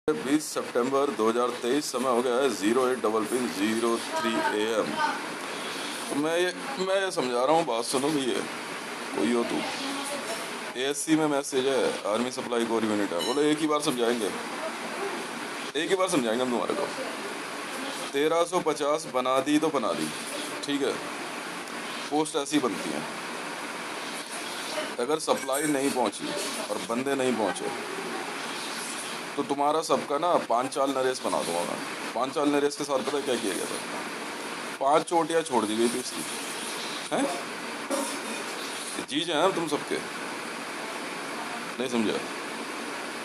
20 सितंबर 2023 समय हो गया है 08:03 AM। तो मैं ये समझा रहा हूँ, बात सुनो भी है। कोई हो तू? ASC में मैसेज है, आर्मी सप्लाई कोर यूनिट है। बोले एक ही बार समझाएंगे हम तुम्हारे को। 1350 बना दी तो बना दी, ठीक है। पोस्ट ऐसी बनती हैं, अगर सप्लाई नहीं पहुंची और बंदे नहीं पहुंचे तो तुम्हारा सबका ना 5 चाल नरेश बना दूंगा मैं। 5 चाल नरेश के साथ पता है क्या किया गया था? 5 चोटियाँ छोड़ दी गई थी इसकी, हैं? जीजा हैं हम तुम सबके, नहीं समझा?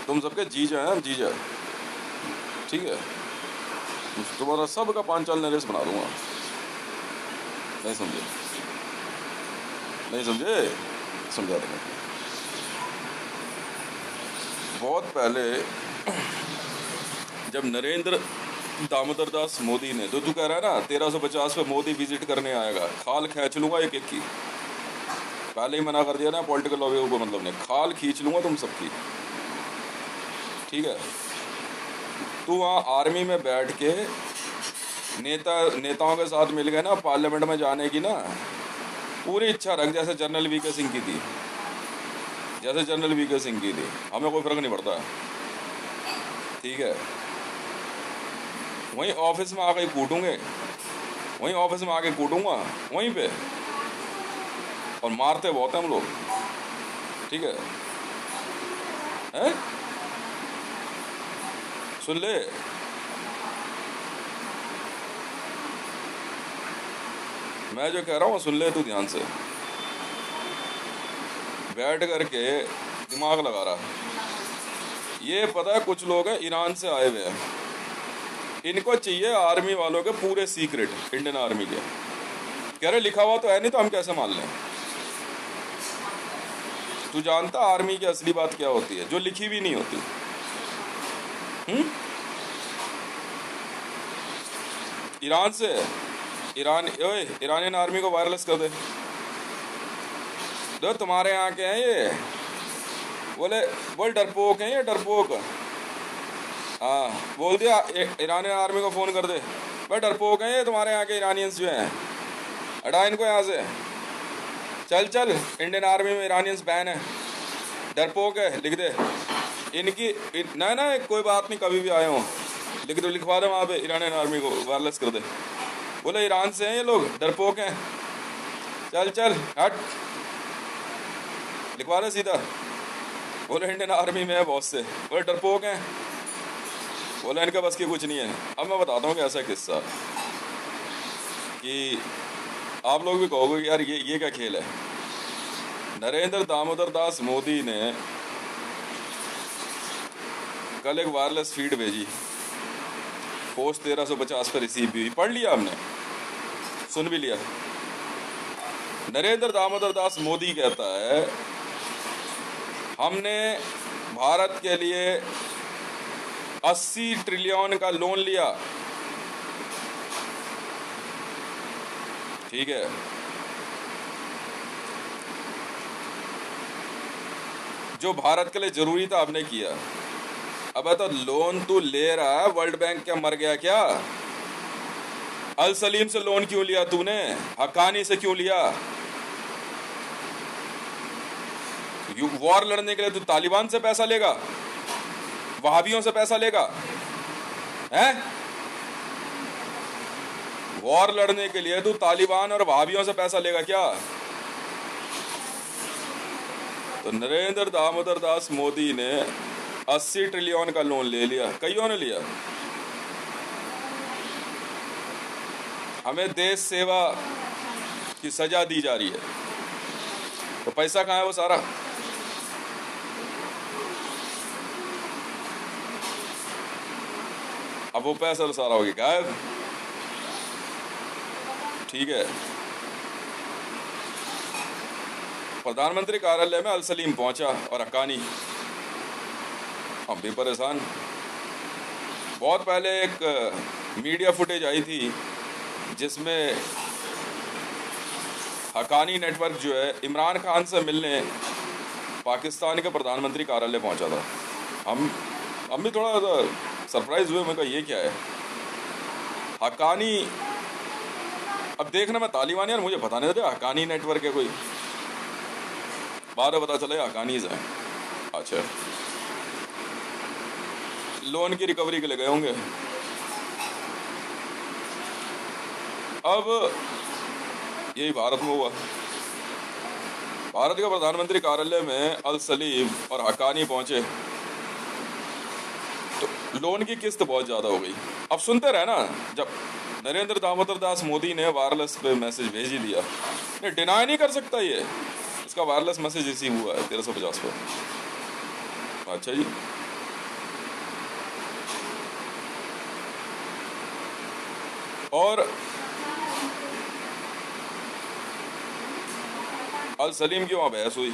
तुम सबके जीजा हैं हम, जीजा, ठीक है। तुम्हारा सबका 5 चाल नरेश बना दूंगा। नहीं समझे? नहीं समझे? समझा देंगे। बहुत पहले जब नरेंद्र दामोदर दास मोदी ने, तो तू कह रहा है ना 1350 पे मोदी विजिट करने आएगा, खाल खींच लूंगा एक एक की। पहले ही मना कर दिया ना पॉलिटिकल लॉबी को, मतलब ने खाल खींच लूंगा तुम सबकी, ठीक है। तू वहाँ आर्मी में बैठ के नेताओं के साथ मिल गए ना, पार्लियामेंट में जाने की ना पूरी इच्छा रख, जैसे जनरल वीके सिंह की थी, हमें कोई फर्क नहीं पड़ता, ठीक है। वहीं ऑफिस में आके कूटूंगा वहीं पे, और मारते बहुत हैं हम लोग, ठीक है, हैं? सुन ले, मैं जो कह रहा हूँ सुन ले तू ध्यान से। बैठ करके दिमाग लगा रहा, ये पता है कुछ लोग हैं ईरान से आए हुए हैं, इनको चाहिए आर्मी वालों के पूरे सीक्रेट, इंडियन आर्मी के। कह रहे लिखा हुआ तो है नहीं, तो हम कैसे मान लें? तू जानता आर्मी की असली बात क्या होती है, जो लिखी भी नहीं होती। ईरानियन आर्मी को वायरलेस कर दे। दो तुम्हारे यहाँ के हैं ये, बोल डरपोक हैं ये, डरपोक। हाँ बोल दिया, ईरानियन आर्मी को फ़ोन कर दे, भाई डरपोक हैं ये तुम्हारे यहाँ के ईरानियंस जो हैं, हटा इनको यहाँ से। चल इंडियन आर्मी में ईरानियंस बैन है, डरपोक है, लिख दे इनकी। ना कोई बात नहीं, कभी भी आए हों, लिख दो, लिखवा दे वहाँ पे ईरानियन आर्मी को वायरलेस कर दे। बोले ईरान से हैं ये लोग, डरपोक हैं, चल हट, लिखवा दे सीधा। बोले इंडियन आर्मी में है बहुत से, बोले डरपोक हैं, बोले इनके बस की कुछ नहीं है। अब मैं बताता हूँ कि ऐसा किस्सा कि आप लोग भी कहोगे कि यार ये क्या खेल है। नरेंद्र दामोदर दास मोदी ने कल एक वायरलेस फीड भेजी, पोस्ट 1350 पर रिसीव भी हुई, पढ़ लिया हमने, सुन भी लिया। नरेंद्र दामोदर दास मोदी कहता है हमने भारत के लिए 80 ट्रिलियन का लोन लिया, ठीक है। जो भारत के लिए जरूरी था आपने किया। अब तो लोन तू ले रहा है, वर्ल्ड बैंक क्या मर गया क्या? अल सलीम से लोन क्यों लिया तूने? हक्कानी से क्यों लिया? वॉर लड़ने के लिए तू तालिबान से पैसा लेगा, वहाबियों से पैसा लेगा, हैं? वॉर लड़ने के लिए तू तालिबान और वहाबियों से पैसा लेगा क्या? तो नरेंद्र दामोदर दास मोदी ने 80 ट्रिलियन का लोन ले लिया, कईयों ने लिया। हमें देश सेवा की सजा दी जा रही है, तो पैसा कहाँ है वो सारा? अब वो पैसा तो सारा हो गया गायब, ठीक है। प्रधानमंत्री कार्यालय में अल सलीम पहुंचा और हक्कानी, हम भी परेशान। बहुत पहले एक मीडिया फुटेज आई थी जिसमें हक्कानी नेटवर्क जो है इमरान खान से मिलने पाकिस्तान के प्रधानमंत्री कार्यालय पहुंचा था। हम हम भी थोड़ा सरप्राइज हुए, मैं कहा ये क्या है हक्कानी। अब देखना मैं तालिबान यार, मुझे पता नहीं था हक्कानी नेटवर्क है कोई, बाद में पता चला हक्कानीज है। अच्छा, लोन की रिकवरी के लिए गए होंगे। अब यही भारत में हुआ। भारत के प्रधानमंत्री कार्यालय में अल सलीम और हक्कानी पहुंचे तो लोन की किस्त बहुत ज्यादा हो गई। अब सुनते रहे ना, जब नरेंद्र दामोदर दास मोदी ने वायरलेस पे मैसेज भेज ही दिया, नहीं डिनाई नहीं कर सकता ये, इसका वायरलेस मैसेज रिसीव हुआ है 1350 पर। अच्छा जी, और अल सलीम की वहां बहस हुई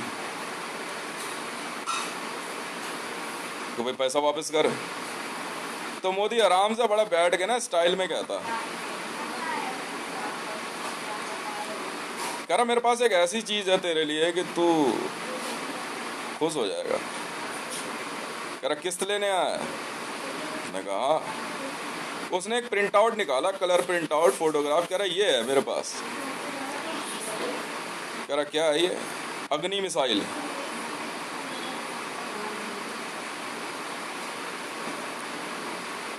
तो भाई पैसा वापस कर। तो मोदी आराम से बड़ा बैठ के ना स्टाइल में कहता, कह रहा मेरे पास एक ऐसी चीज है तेरे लिए कि तू खुश हो जाएगा। कह रहा किस्त लेने आया। मैंने कहा, उसने एक प्रिंट आउट निकाला, कलर प्रिंट आउट फोटोग्राफ, कह रहा ये है मेरे पास। कह रहा क्या है ये? अग्नि मिसाइल।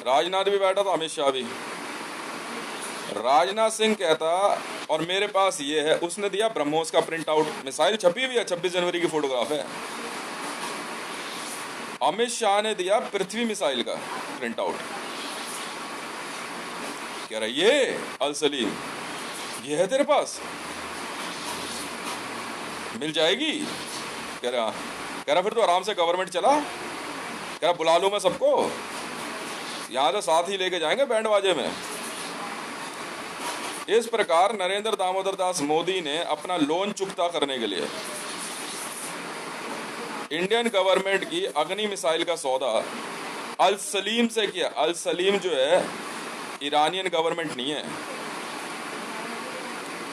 राजनाथ भी बैठा था, अमित शाह भी। राजनाथ सिंह कहता और मेरे पास ये है, उसने दिया ब्रह्मोस का प्रिंट आउट, मिसाइल छपी हुई है, 26 जनवरी की फोटोग्राफ है। अमित शाह ने दिया पृथ्वी मिसाइल का प्रिंट आउट। कह रहा ये अल सलीम ये है तेरे पास, मिल जाएगी? कह रहा फिर तो आराम से गवर्नमेंट चला। कह रहा बुला लूं मैं सबको, यहां से साथ ही लेके जाएंगे बैंड बाजे में। इस प्रकार नरेंद्र दामोदर दास मोदी ने अपना लोन चुकता करने के लिए इंडियन गवर्नमेंट की अग्नि मिसाइल का सौदा अल सलीम से किया। अल सलीम जो है ईरानियन गवर्नमेंट नहीं है,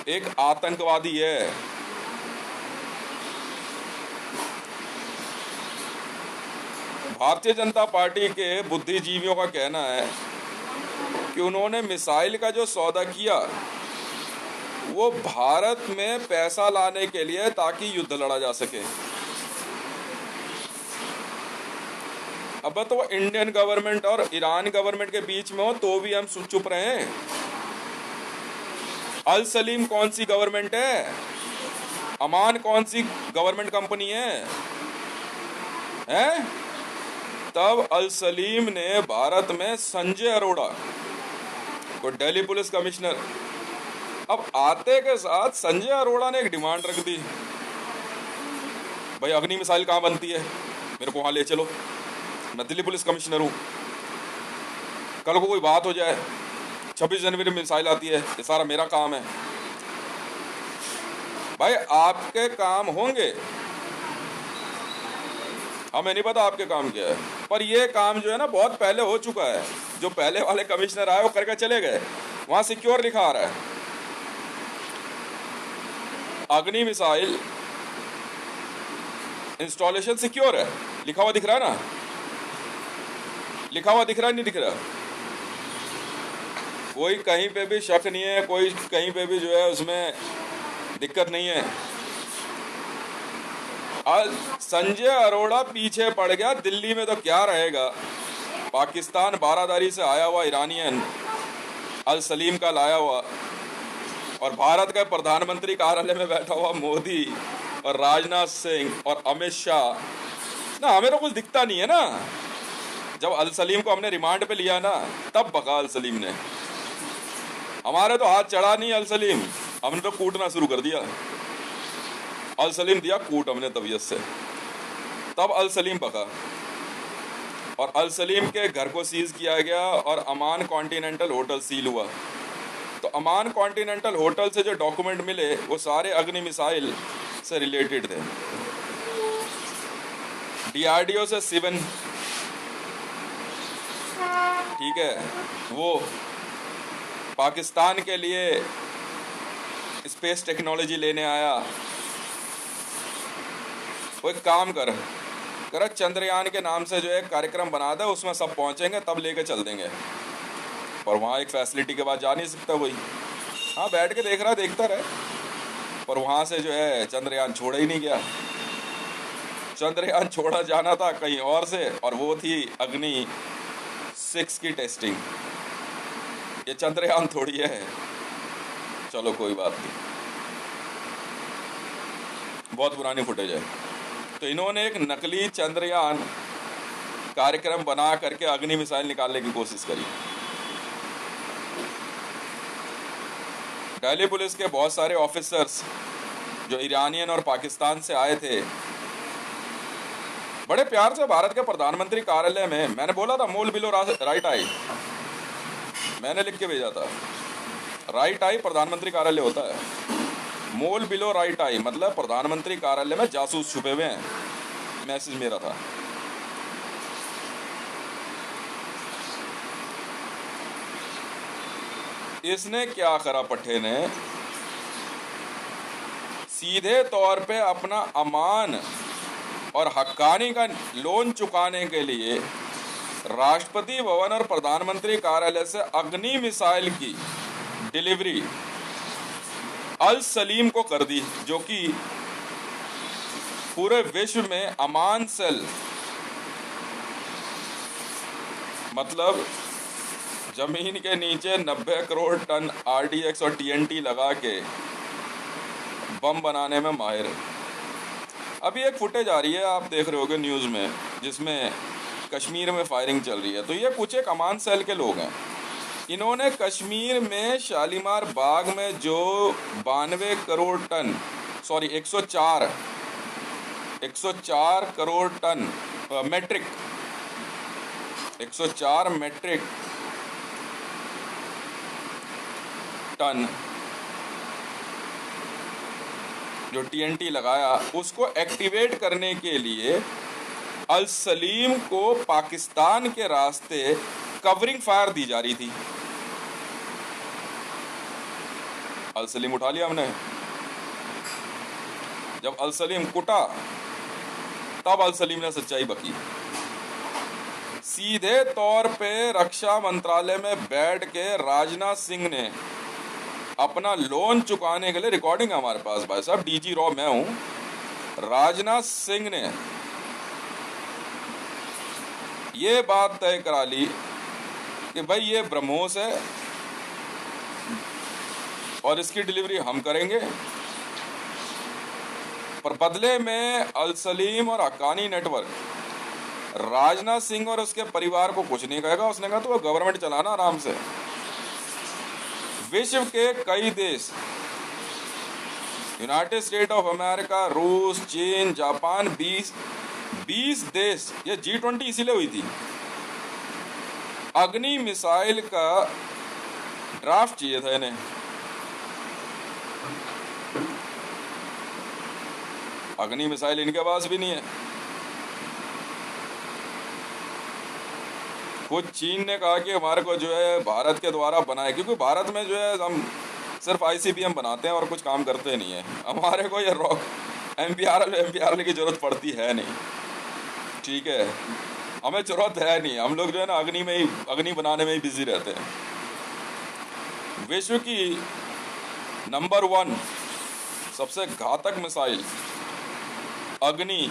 एक आतंकवादी है। भारतीय जनता पार्टी के बुद्धिजीवियों का कहना है कि उन्होंने मिसाइल का जो सौदा किया वो भारत में पैसा लाने के लिए, ताकि युद्ध लड़ा जा सके। अब तो वो इंडियन गवर्नमेंट और ईरान गवर्नमेंट के बीच में हो तो भी हम चुप रहे हैं। अल सलीम कौन सी गवर्नमेंट है? अमान कौन सी गवर्नमेंट कंपनी है? तब अल सलीम ने भारत में संजय अरोड़ा को, दिल्ली पुलिस कमिश्नर, अब आते के साथ संजय अरोड़ा ने एक डिमांड रख दी, भाई अग्नि मिसाइल कहां बनती है, मेरे को वहां ले चलो, मैं दिल्ली पुलिस कमिश्नर हूं। कल को कोई बात हो जाए, 26 जनवरी में मिसाइल आती है, ये सारा मेरा काम है। भाई आपके काम होंगे, हमें नहीं पता आपके काम क्या है, पर ये काम जो है ना बहुत पहले हो चुका है। जो पहले वाले कमिश्नर आए वो करके चले गए, वहां सिक्योर लिखा आ रहा है। अग्नि मिसाइल इंस्टॉलेशन सिक्योर है, लिखा हुआ दिख रहा है ना, लिखा हुआ दिख रहा है, नहीं दिख रहा? कोई कहीं पे भी शक नहीं है, कोई कहीं पे भी जो है उसमें दिक्कत नहीं है। संजय अरोड़ा पीछे पड़ गया, दिल्ली में तो क्या रहेगा। पाकिस्तान बारादारी से आया हुआ ईरानियन अल सलीम का लाया हुआ, और भारत का प्रधानमंत्री कार्यालय में बैठा हुआ मोदी और राजनाथ सिंह और अमित शाह ना, हमें तो कुछ दिखता नहीं है ना। जब अल सलीम को हमने रिमांड पे लिया ना, तब बका अल सलीम ने, हमारे तो हाथ चढ़ा नहीं अल सलीम, हमने तो कूटना शुरू कर दिया। अल सलीम दिया कूट हमने तबीयत से, तब अल सलीम बका, और अल सलीम के घर को सीज किया गया और अमान कॉन्टिनेंटल होटल सील हुआ। तो अमान कॉन्टिनेंटल होटल से जो डॉक्यूमेंट मिले वो सारे अग्नि मिसाइल से रिलेटेड थे। डीआरडीओ से सिवन, ठीक है, वो पाकिस्तान के लिए स्पेस टेक्नोलॉजी लेने आया। वो एक काम कर, कह रहा चंद्रयान के नाम से जो है कार्यक्रम बना दे, उसमें सब पहुंचेंगे तब लेके चल देंगे। पर वहाँ एक फैसिलिटी के बाद जा नहीं सकता कोई। हाँ, बैठ के देख रहा, देखता रहे, पर वहाँ से जो है चंद्रयान छोड़ा ही नहीं गया। चंद्रयान छोड़ा जाना था कहीं और से, और वो थी अग्नि 6 की टेस्टिंग। ये चंद्रयान थोड़ी है। चलो कोई बात नहीं, बहुत पुरानी फुटेज है। तो इन्होंने एक नकली चंद्रयान कार्यक्रम बना करके अग्नि मिसाइल निकालने की कोशिश करी। दिल्ली पुलिस के बहुत सारे ऑफिसर्स जो ईरानियन और पाकिस्तान से आए थे, बड़े प्यार से भारत के प्रधानमंत्री कार्यालय में, मैंने बोला था मोल बिलो राइट आई, मैंने लिख के भेजा था। राइट आई प्रधानमंत्री कार्यालय होता है, मोल बिलो राइट आई मतलब प्रधानमंत्री कार्यालय में जासूस छुपे हुए हैं, मैसेज मेरा था। इसने क्या करा पट्टे ने, सीधे तौर पे अपना अमान और हक्कानी का लोन चुकाने के लिए राष्ट्रपति भवन और प्रधानमंत्री कार्यालय से अग्नि मिसाइल की डिलीवरी अल सलीम को कर दी, जो कि पूरे विश्व में अमान सेल मतलब जमीन के नीचे 90 करोड़ टन RDX और TNT लगा के बम बनाने में माहिर है। अभी एक फुटेज आ रही है, आप देख रहे होगे न्यूज़ में, जिसमें कश्मीर में फायरिंग चल रही है। तो ये कुछ एक अमान सेल के लोग हैं। इन्होंने कश्मीर में शालीमार बाग में जो 92 crore tonne, sorry 104 crore tonne metric 104 metric tonne जो TNT लगाया, उसको एक्टिवेट करने के लिए अल सलीम को पाकिस्तान के रास्ते कवरिंग फायर दी जा रही थी। अल सलीम उठा लिया हमने। जब अल सलीम कुटा तब अल सलीम ने सच्चाई बकी। सीधे तौर पे रक्षा मंत्रालय में बैठ के राजनाथ सिंह ने अपना लोन चुकाने के लिए, रिकॉर्डिंग है हमारे पास भाई साहब, DG रॉ मैं हूं, राजनाथ सिंह ने ये बात तय करा ली कि भाई ये ब्रह्मोस है और इसकी डिलीवरी हम करेंगे, पर बदले में अल सलीम और हक्कानी नेटवर्क राजनाथ सिंह और उसके परिवार को कुछ नहीं कहेगा। उसने कहा तो गवर्नमेंट चलाना आराम से। विश्व के कई देश, यूनाइटेड स्टेट ऑफ अमेरिका, रूस, चीन, जापान, 20 देश, ये G20 इसीलिए हुई थी। अग्नि मिसाइल का ड्राफ्ट चाहिए था इन्हें। अग्नि मिसाइल इनके पास भी नहीं है। खुद चीन ने कहा कि हमारे को जो है भारत के द्वारा बनाए, क्योंकि भारत में जो है हम सिर्फ ICBM बनाते हैं और कुछ काम करते नहीं है। हमारे को ये रॉक MPRL की जरूरत पड़ती है नहीं, ठीक है, हमें जरूरत है नहीं। हम लोग जो है ना अग्नि बनाने में ही बिजी रहते हैं। विश्व की नंबर 1 सबसे घातक मिसाइल अग्नि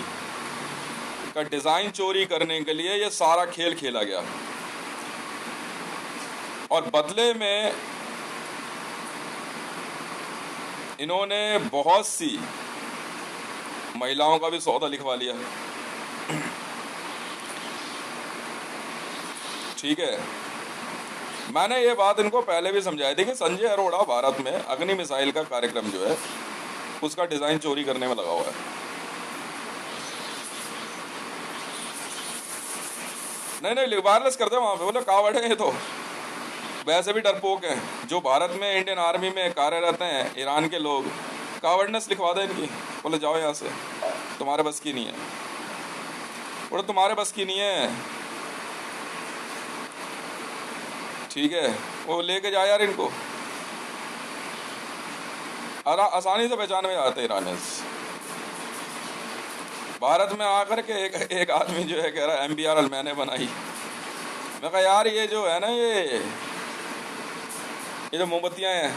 का डिजाइन चोरी करने के लिए ये सारा खेल खेला गया, और बदले में इन्होंने बहुत सी महिलाओं का भी सौदा लिखवा लिया, ठीक है। मैंने ये बात इनको पहले भी समझाई थी कि संजय अरोड़ा भारत में अग्नि मिसाइल का कार्यक्रम जो है उसका डिजाइन चोरी करने में लगा हुआ है। नहीं वायरलेस करते वहां पे, बोले कावड़ है ये तो, वैसे भी डरपोक हैं जो भारत में इंडियन आर्मी में कार्यरत हैं, ईरान के लोग, कावड़नेस लिखवा दे इनकी, बोले जाओ यहाँ से, तुम्हारे बस की नहीं है, बोले तुम्हारे बस की नहीं है, ठीक है, वो लेके जाए यार इनको। आसानी से पहचान में आते ईरानियंस। भारत में आकर के एक आदमी जो है कह रहा है MBRL मैंने बनाई। मैं कहा यार ये जो है ना ये जो मोमबत्तियाँ हैं,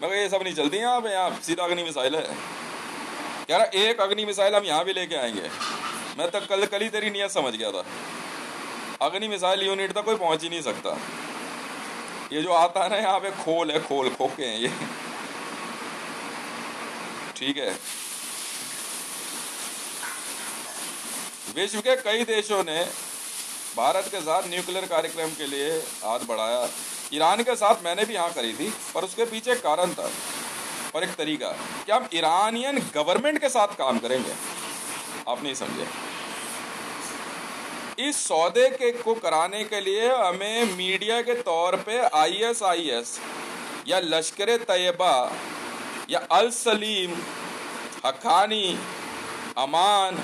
मैं कहा ये सब नहीं चलती यहाँ पे, यहाँ सीधा अग्नि मिसाइल है। कह रहा एक अग्नि मिसाइल हम यहाँ भी लेके आएंगे। मैं तो कल ही तेरी नियत समझ गया था। अग्नि मिसाइल यूनिट तक कोई पहुंच ही नहीं सकता। ये जो आता है ना यहाँ पे खोल है, खोखे हैं ये। ठीक है, विश्व के कई देशों ने भारत के साथ न्यूक्लियर कार्यक्रम के लिए हाथ बढ़ाया। ईरान के साथ मैंने भी हाँ करी थी, पर उसके पीछे एक कारण था और एक तरीका कि हम ईरानियन गवर्नमेंट के साथ काम करेंगे। आप नहीं समझे। इस सौदे को कराने के लिए हमें मीडिया के तौर पे ISIS या लश्कर तैयबा या अल सलीम, हक्कानी, अमान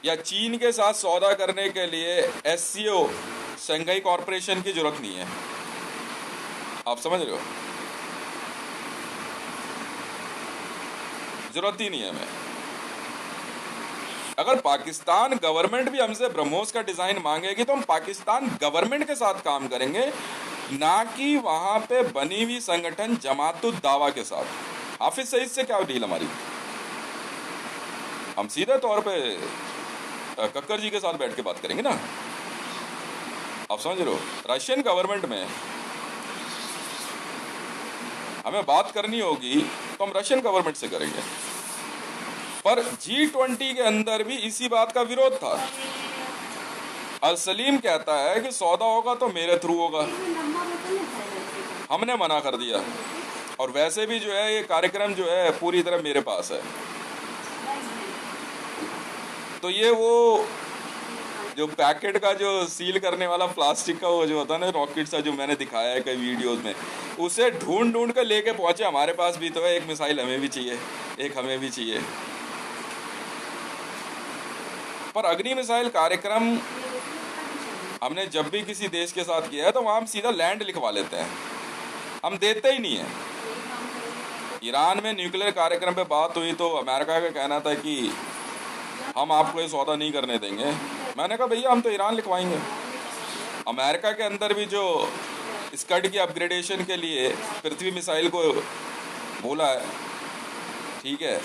या चीन के साथ सौदा करने के लिए SCO शंघाई कॉरपोरेशन की जरूरत नहीं है। आप समझ रहे हो, जरूरत ही नहीं है हमें। अगर पाकिस्तान गवर्नमेंट भी हमसे ब्रह्मोस का डिजाइन मांगेगी तो हम पाकिस्तान गवर्नमेंट के साथ काम करेंगे, ना कि वहां पे बनी हुई संगठन जमातुद दावा के साथ। हाफिज सईद से क्या डील हमारी? हम सीधे तौर पे कक्कर जी के साथ बैठ के बात करेंगे ना। आप समझ रहे हो, रशियन गवर्नमेंट में हमें बात करनी होगी तो हम रशियन गवर्नमेंट से करेंगे। पर G20 के अंदर भी इसी बात का विरोध था। अल सलीम कहता है कि सौदा होगा तो मेरे थ्रू होगा। हमने मना कर दिया, और वैसे भी जो है ये कार्यक्रम जो है पूरी तरह मेरे पास है। तो ये वो जो पैकेट का जो सील करने वाला प्लास्टिक का वो जो होता है ना, रॉकेट सा, जो मैंने दिखाया है कई वीडियोस में, उसे ढूंढ कर लेके पहुंचे। हमारे पास भी तो है, एक मिसाइल हमें भी चाहिए, एक हमें भी चाहिए। पर अग्नि मिसाइल कार्यक्रम हमने जब भी किसी देश के साथ किया है तो वहां हम सीधा लैंड लिखवा लेते हैं, हम देते ही नहीं है। ईरान में न्यूक्लियर कार्यक्रम पे बात हुई तो अमेरिका का कहना था कि हम आपको ये सौदा नहीं करने देंगे। मैंने कहा भैया हम तो ईरान लिखवाएंगे। अमेरिका के अंदर भी जो स्कड की अपग्रेडेशन के लिए पृथ्वी मिसाइल को बोला है, ठीक है,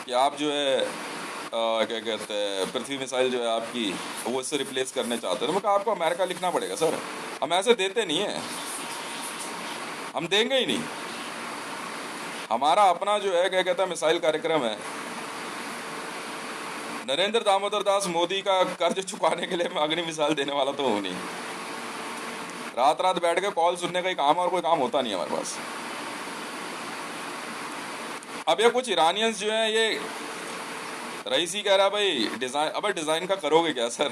कि आप जो है क्या कहते हैं, पृथ्वी मिसाइल जो है आपकी वो इससे रिप्लेस करने चाहते हैं। तो आपको अमेरिका लिखना पड़ेगा सर, हम ऐसे देते नहीं हैं, हम देंगे ही नहीं। हमारा अपना जो है क्या कहते हैं मिसाइल कार्यक्रम है। नरेंद्र दामोदर दास मोदी का कर्ज चुकाने के लिए मैं अग्नि मिसाइल देने वाला तो हूँ नहीं। रात रात बैठ के कॉल सुनने का ही काम, और कोई काम होता नहीं हमारे पास। अब ये कुछ ईरानियंस जो हैं, ये रईसी कह रहा भाई डिजाइन, अबे डिजाइन का करोगे क्या सर?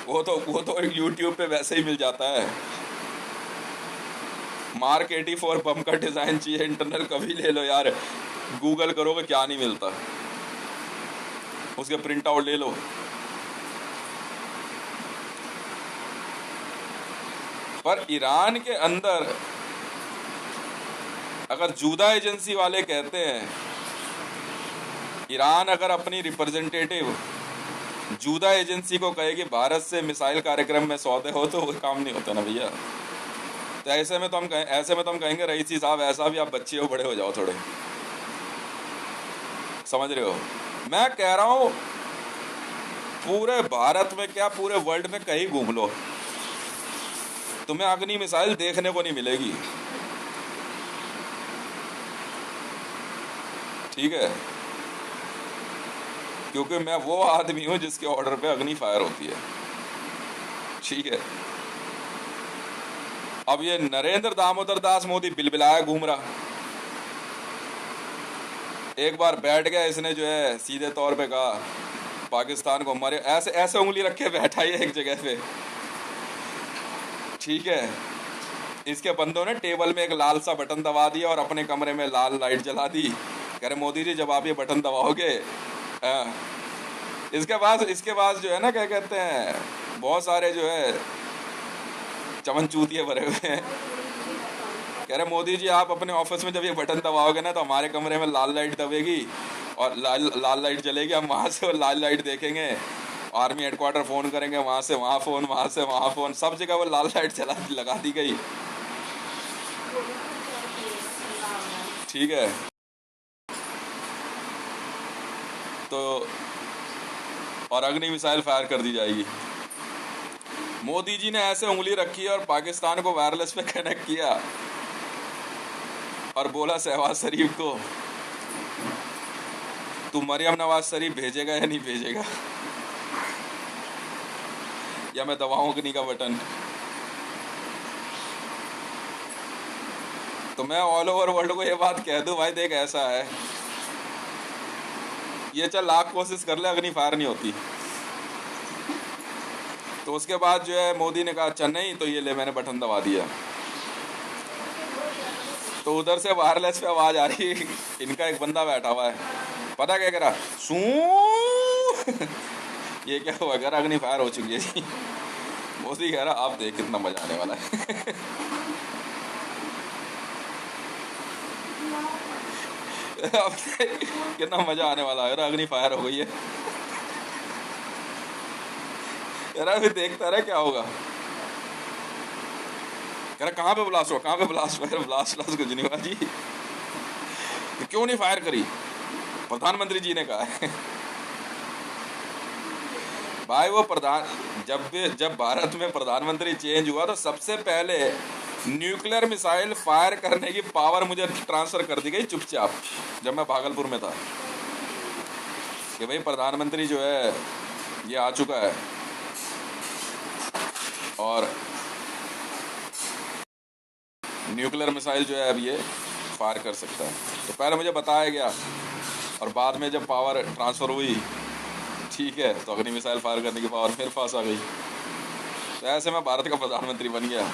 वो तो यूट्यूब पे वैसे ही मिल जाता है। मार्क 84 बम का डिजाइन चाहिए इंटरनल, कभी ले लो यार, गूगल करोगे क्या नहीं मिलता, उसके प्रिंट आउट ले लो। पर ईरान के अंदर अगर जूदा एजेंसी वाले कहते हैं, ईरान अगर अपनी रिप्रेजेंटेटिव जूदा एजेंसी को कहे कि भारत से मिसाइल कार्यक्रम में सौदे हो, तो वो काम नहीं होता ना भैया। तो ऐसे में तो हम कहेंगे रईसी साहब ऐसा भी आप बच्चे हो, बड़े हो जाओ थोड़े, समझ रहे हो। मैं कह रहा हूं पूरे भारत में क्या पूरे वर्ल्ड में कहीं घूम लो, तुम्हें अग्नि मिसाइल देखने को नहीं मिलेगी, ठीक है, क्योंकि मैं वो आदमी हूं जिसके ऑर्डर पे अग्नि फायर होती है, ठीक है। अब ये नरेंद्र दामोदर दास मोदी बिलबिलाया घूम रहा, एक बार बैठ गया इसने जो है सीधे तौर पे कहा पाकिस्तान को मारे, ऐसे ऐसे उंगली रखे बैठा है एक जगह पे, ठीक है। इसके बंदों ने टेबल में एक लाल सा बटन दबा दिया और अपने कमरे में लाल लाइट जला दी। कह रहे मोदी जी जब आप ये बटन दबाओगे, इसके बाद जो है ना क्या कहते हैं, बहुत सारे जो है चमन चूतिए भरे हुए हैं, कह रहे मोदी जी आप अपने ऑफिस में जब ये बटन दबाओगे ना तो हमारे कमरे में लाल लाइट दबेगी और लाल लाल लाइट जलेगी, हम वहाँ से वो लाल लाइट देखेंगे, आर्मी हेडक्वार्टर फ़ोन करेंगे, वहाँ से वहाँ फ़ोन, वहाँ से वहाँ फ़ोन, सब जगह वो लाल लाइट चला लगा दी गई। ठीक है, तो और अग्नि मिसाइल फायर कर दी जाएगी। मोदी जी ने ऐसे उंगली रखी और पाकिस्तान को वायरलेस पे कनेक्ट किया और बोला शहबाज शरीफ को, तू मरियम नवाज शरीफ भेजेगा या नहीं भेजेगा, या मैं दबाऊं अग्नि का बटन। तो मैं ऑल ओवर वर्ल्ड को ये बात कह दूं, भाई देख ऐसा है, ये चल लाख कोशिश कर ले अग्नि फायर नहीं होती। तो उसके बाद जो है मोदी ने कहा अच्छा नहीं, तो ये ले मैंने बटन दबा दिया। तो उधर से वायरलेस पे आवाज आ रही, इनका एक बंदा बैठा हुआ है, पता क्या कह रहा, सू ये क्या हुआ, अगर अग्नि फायर हो चुकी है जी। मोदी कह रहा आप देख कितना मजा आने वाला है। अब कितना मजा आने वाला है, अग्नि फायर हो गई है। यार अभी देखता रहे क्या होगा। कह रहा कहाँ पे ब्लास्ट हुआ, कहाँ पे ब्लास्ट हुआ, ब्लास्ट कुछ नहीं हुआ जी। तो क्यों नहीं फायर करी, प्रधानमंत्री जी ने कहा है। भाई वो जब भारत में प्रधानमंत्री चेंज हुआ तो सबसे पहले न्यूक्लियर मिसाइल फायर करने की पावर मुझे ट्रांसफर कर दी गई चुपचाप, जब मैं भागलपुर में था, कि भाई प्रधानमंत्री जो है ये आ चुका है और न्यूक्लियर मिसाइल जो है अब ये फायर कर सकता है। तो पहले मुझे बताया गया और बाद में जब पावर ट्रांसफ़र हुई, ठीक है, तो अग्नि मिसाइल फायर करने की पावर मेरे पास आ गई। तो ऐसे मैं भारत का प्रधानमंत्री बन गया।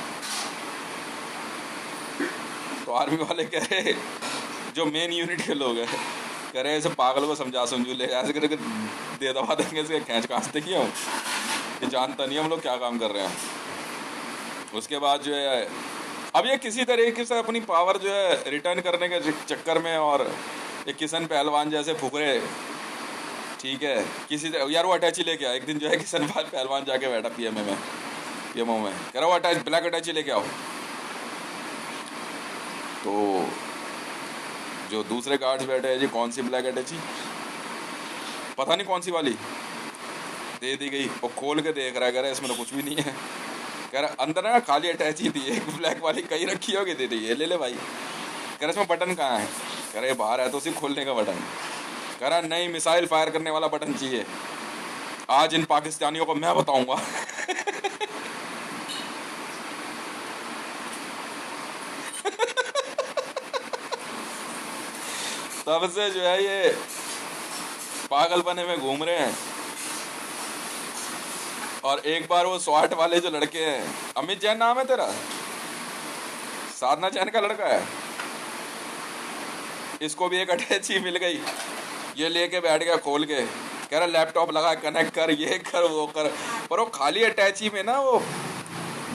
तो आर्मी वाले कह रहे, जो मेन यूनिट के लोग हैं, कह रहे ऐसे पागल को समझा समझू ले, ऐसे करके दे दबा देंगे, इसके खींच खांचते किया हूँ, ये जानता नहीं हम लोग क्या काम कर रहे हैं। उसके बाद जो है अब ये किसी तरीके से अपनी पावर जो है रिटर्न करने के चक्कर में, और एक किशन पहलवान जैसे फुकरे, ठीक है, किसी यार वो अटैची लेके आया एक दिन जो है, किशन पहलवान जाके बैठा पीएमओ में, कह रहा वो अटैच ब्लैक अटैची लेके आओ। तो जो दूसरे गार्ड्स बैठे हैं जी, कौन सी ब्लैक अटैची, पता नहीं कौन सी वाली दे दी गई। वो खोल के देख रहा है, कह रहा है इसमें तो कुछ भी नहीं है। कह रहा अंदर ना खाली अटैची थी, एक ब्लैक वाली कहीं रखी होगी, दे दी, ले ले भाई। कह रहा इसमें बटन कहाँ है, कह रहा बाहर है, तो उसी खोलने का बटन। कह रहा नहीं, मिसाइल फायर करने वाला बटन चाहिए, आज इन पाकिस्तानियों को मैं बताऊंगा। तब से जो है ये पागल बने में घूम रहे हैं। और एक बार वो स्वाट वाले जो लड़के हैं, अमित जैन नाम है तेरा, साधना जैन का लड़का है, इसको भी एक अटैची मिल गई, ये लेके बैठ गया खोल के, कह रहा लैपटॉप लगा, कनेक्ट कर, ये कर वो कर। पर वो खाली अटैची में ना वो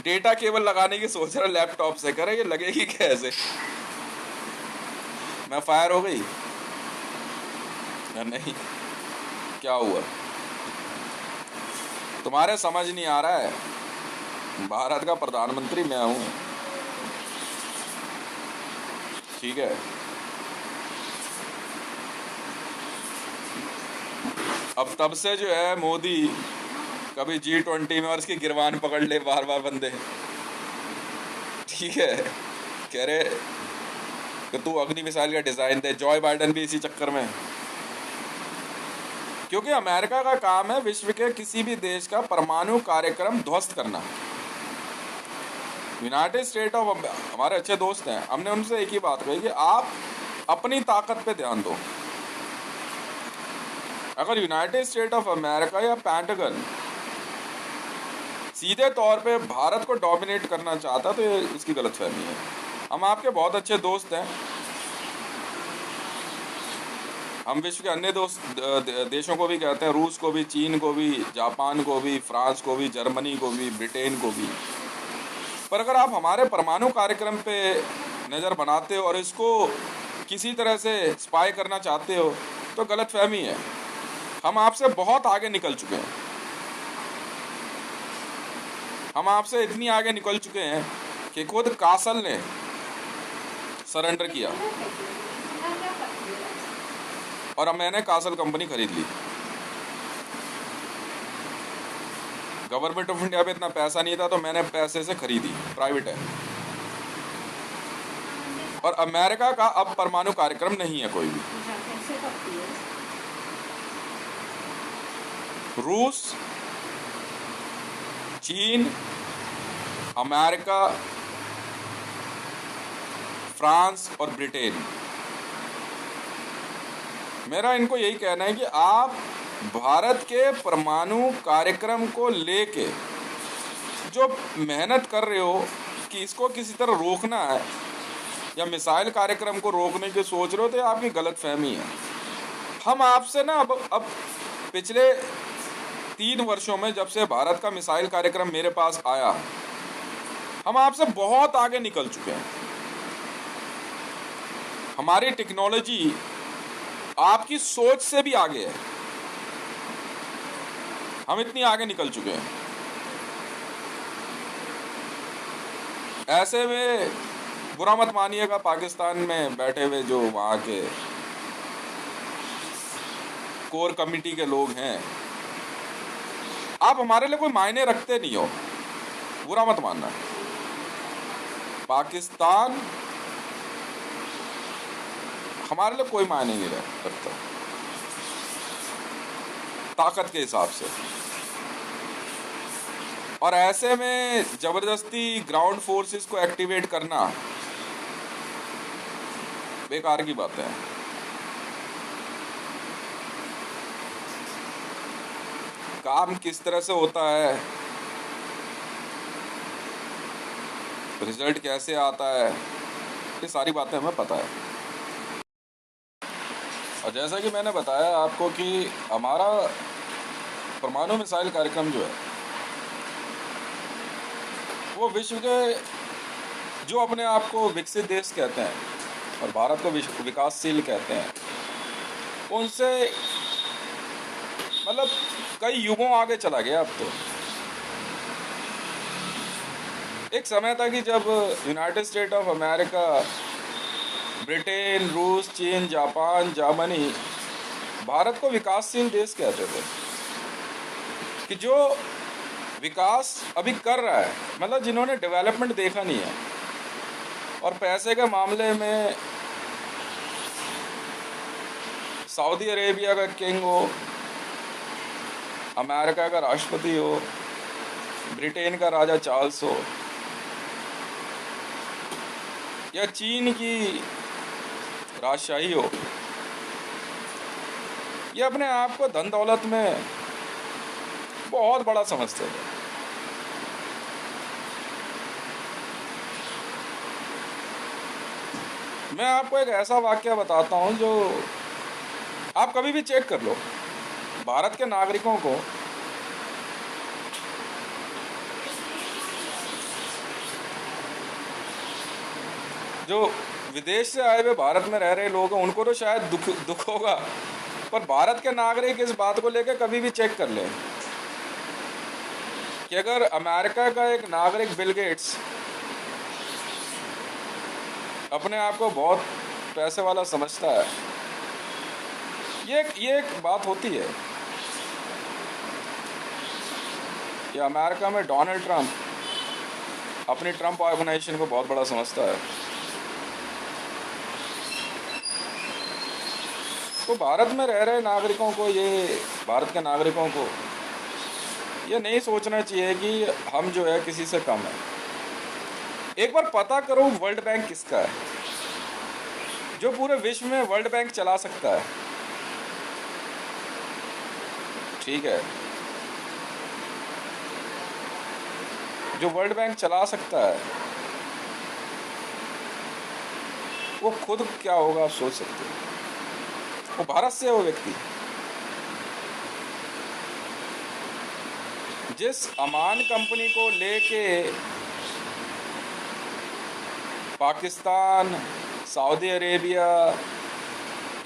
डेटा केबल लगाने की सोच रहा लैपटॉप से, कह रहा ये लगेगी कैसे। मैं फायर हो गई या नहीं, क्या हुआ तुम्हारे समझ नहीं आ रहा है, भारत का प्रधानमंत्री मैं हूं, ठीक है। अब तब से जो है मोदी कभी G20 में और इसकी गिरबान पकड़ ले बार बार बंदे, ठीक है, कह रहे कि तू अग्नि मिसाइल का डिजाइन दे। जॉय बाइडेन भी इसी चक्कर में, क्योंकि अमेरिका का काम है विश्व के किसी भी देश का परमाणु कार्यक्रम ध्वस्त करना। यूनाइटेड स्टेट ऑफ, हमारे अच्छे दोस्त हैं, हमने उनसे एक ही बात कही कि आप अपनी ताकत पे ध्यान दो। अगर यूनाइटेड स्टेट ऑफ अमेरिका या पेंटागन सीधे तौर पे भारत को डोमिनेट करना चाहता तो ये इसकी गलतफहमी है। हम आपके बहुत अच्छे दोस्त हैं, हम विश्व के अन्य देशों को भी कहते हैं, रूस को भी, चीन को भी, जापान को भी, फ्रांस को भी, जर्मनी को भी, ब्रिटेन को भी। पर अगर आप हमारे परमाणु कार्यक्रम पे नज़र बनाते हो और इसको किसी तरह से स्पाई करना चाहते हो तो गलतफहमी है। हम आपसे बहुत आगे निकल चुके हैं, हम आपसे इतनी आगे निकल चुके हैं कि खुद कासल ने सरेंडर किया और अब मैंने कासल कंपनी खरीद ली। गवर्नमेंट ऑफ इंडिया पे इतना पैसा नहीं था तो मैंने पैसे से खरीदी, प्राइवेट है। और अमेरिका का अब परमाणु कार्यक्रम नहीं है कोई भी। रूस, चीन, अमेरिका, फ्रांस और ब्रिटेन, मेरा इनको यही कहना है कि आप भारत के परमाणु कार्यक्रम को लेके जो मेहनत कर रहे हो कि इसको किसी तरह रोकना है या मिसाइल कार्यक्रम को रोकने की सोच रहे हो, तो ये आपकी गलतफहमी है। हम आपसे ना अब पिछले 3 वर्षों में, जब से भारत का मिसाइल कार्यक्रम मेरे पास आया, हम आपसे बहुत आगे निकल चुके हैं। हमारी टेक्नोलॉजी आपकी सोच से भी आगे है, हम इतनी आगे निकल चुके हैं। ऐसे में बुरा मत मानिएगा पाकिस्तान में बैठे हुए जो वहाँ के कोर कमेटी के लोग हैं, आप हमारे लिए कोई मायने रखते नहीं हो, बुरा मत मानना। पाकिस्तान हमारे लिए कोई मायने नहीं रखता ताकत के हिसाब से। और ऐसे में जबरदस्ती ग्राउंड फोर्सेस को एक्टिवेट करना बेकार की बात है। काम किस तरह से होता है, रिजल्ट कैसे आता है, ये सारी बातें हमें पता है। और जैसा कि मैंने बताया आपको कि हमारा परमाणु मिसाइल कार्यक्रम जो है वो विश्व के जो अपने आप को विकसित देश कहते हैं और भारत को विकासशील कहते हैं, उनसे मतलब कई युगों आगे चला गया। अब तो एक समय था कि जब United state of America, Britain, रूस, चीन, जापान, जर्मनी भारत को विकासशील देश कहते थे, कि जो विकास अभी कर रहा है, मतलब जिन्होंने डेवलपमेंट देखा नहीं है। और पैसे के मामले में सऊदी अरेबिया का किंग हो, अमेरिका का राष्ट्रपति हो, ब्रिटेन का राजा चार्ल्स हो, या चीन की राजशाही हो, ये अपने आप को धन दौलत में बहुत बड़ा समझते हैं। मैं आपको एक ऐसा वाक्य बताता हूं जो आप कभी भी चेक कर लो। भारत के नागरिकों को जो विदेश से आए हुए भारत में रह रहे लोग हैं, उनको तो शायद दुख होगा, पर भारत के नागरिक इस बात को लेकर कभी भी चेक कर लें कि अगर अमेरिका का एक नागरिक बिल गेट्स अपने आप को बहुत पैसे वाला समझता है, ये एक बात होती है। या अमेरिका में डोनाल्ड ट्रंप अपनी ट्रंप ऑर्गेनाइजेशन को बहुत बड़ा समझता है। तो भारत में रह रहे नागरिकों को, ये भारत के नागरिकों को ये नहीं सोचना चाहिए कि हम जो है किसी से कम है। एक बार पता करो वर्ल्ड बैंक किसका है, जो पूरे विश्व में वर्ल्ड बैंक चला सकता है। ठीक है, जो वर्ल्ड बैंक चला सकता है वो खुद क्या होगा आप सोच सकते हो। वो भारत से है वो व्यक्ति। जिस अमान कंपनी को लेके Pakistan, Saudi Arabia,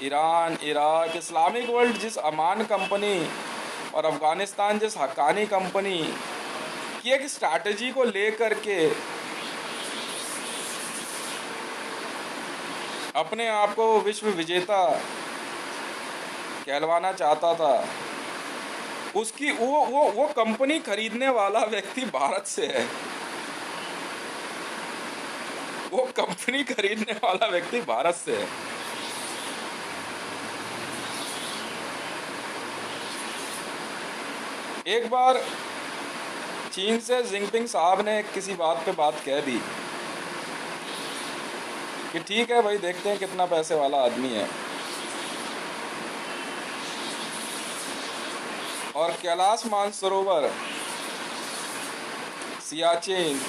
Iran, Iraq, Islamic world जिस अमान कंपनी और अफ़गानिस्तान जिस हक्कानी कंपनी की एक स्ट्रैटेजी को लेकर के अपने आप को विश्व विजेता कहलवाना चाहता था, उसकी वो कंपनी खरीदने वाला व्यक्ति भारत से है। वो कंपनी खरीदने वाला व्यक्ति भारत से है। एक बार चीन से जिनपिंग साहब ने किसी बात पे बात कह दी कि ठीक है भाई, देखते हैं कितना पैसे वाला आदमी है। और कैलाश मानसरोवर, सियाचिन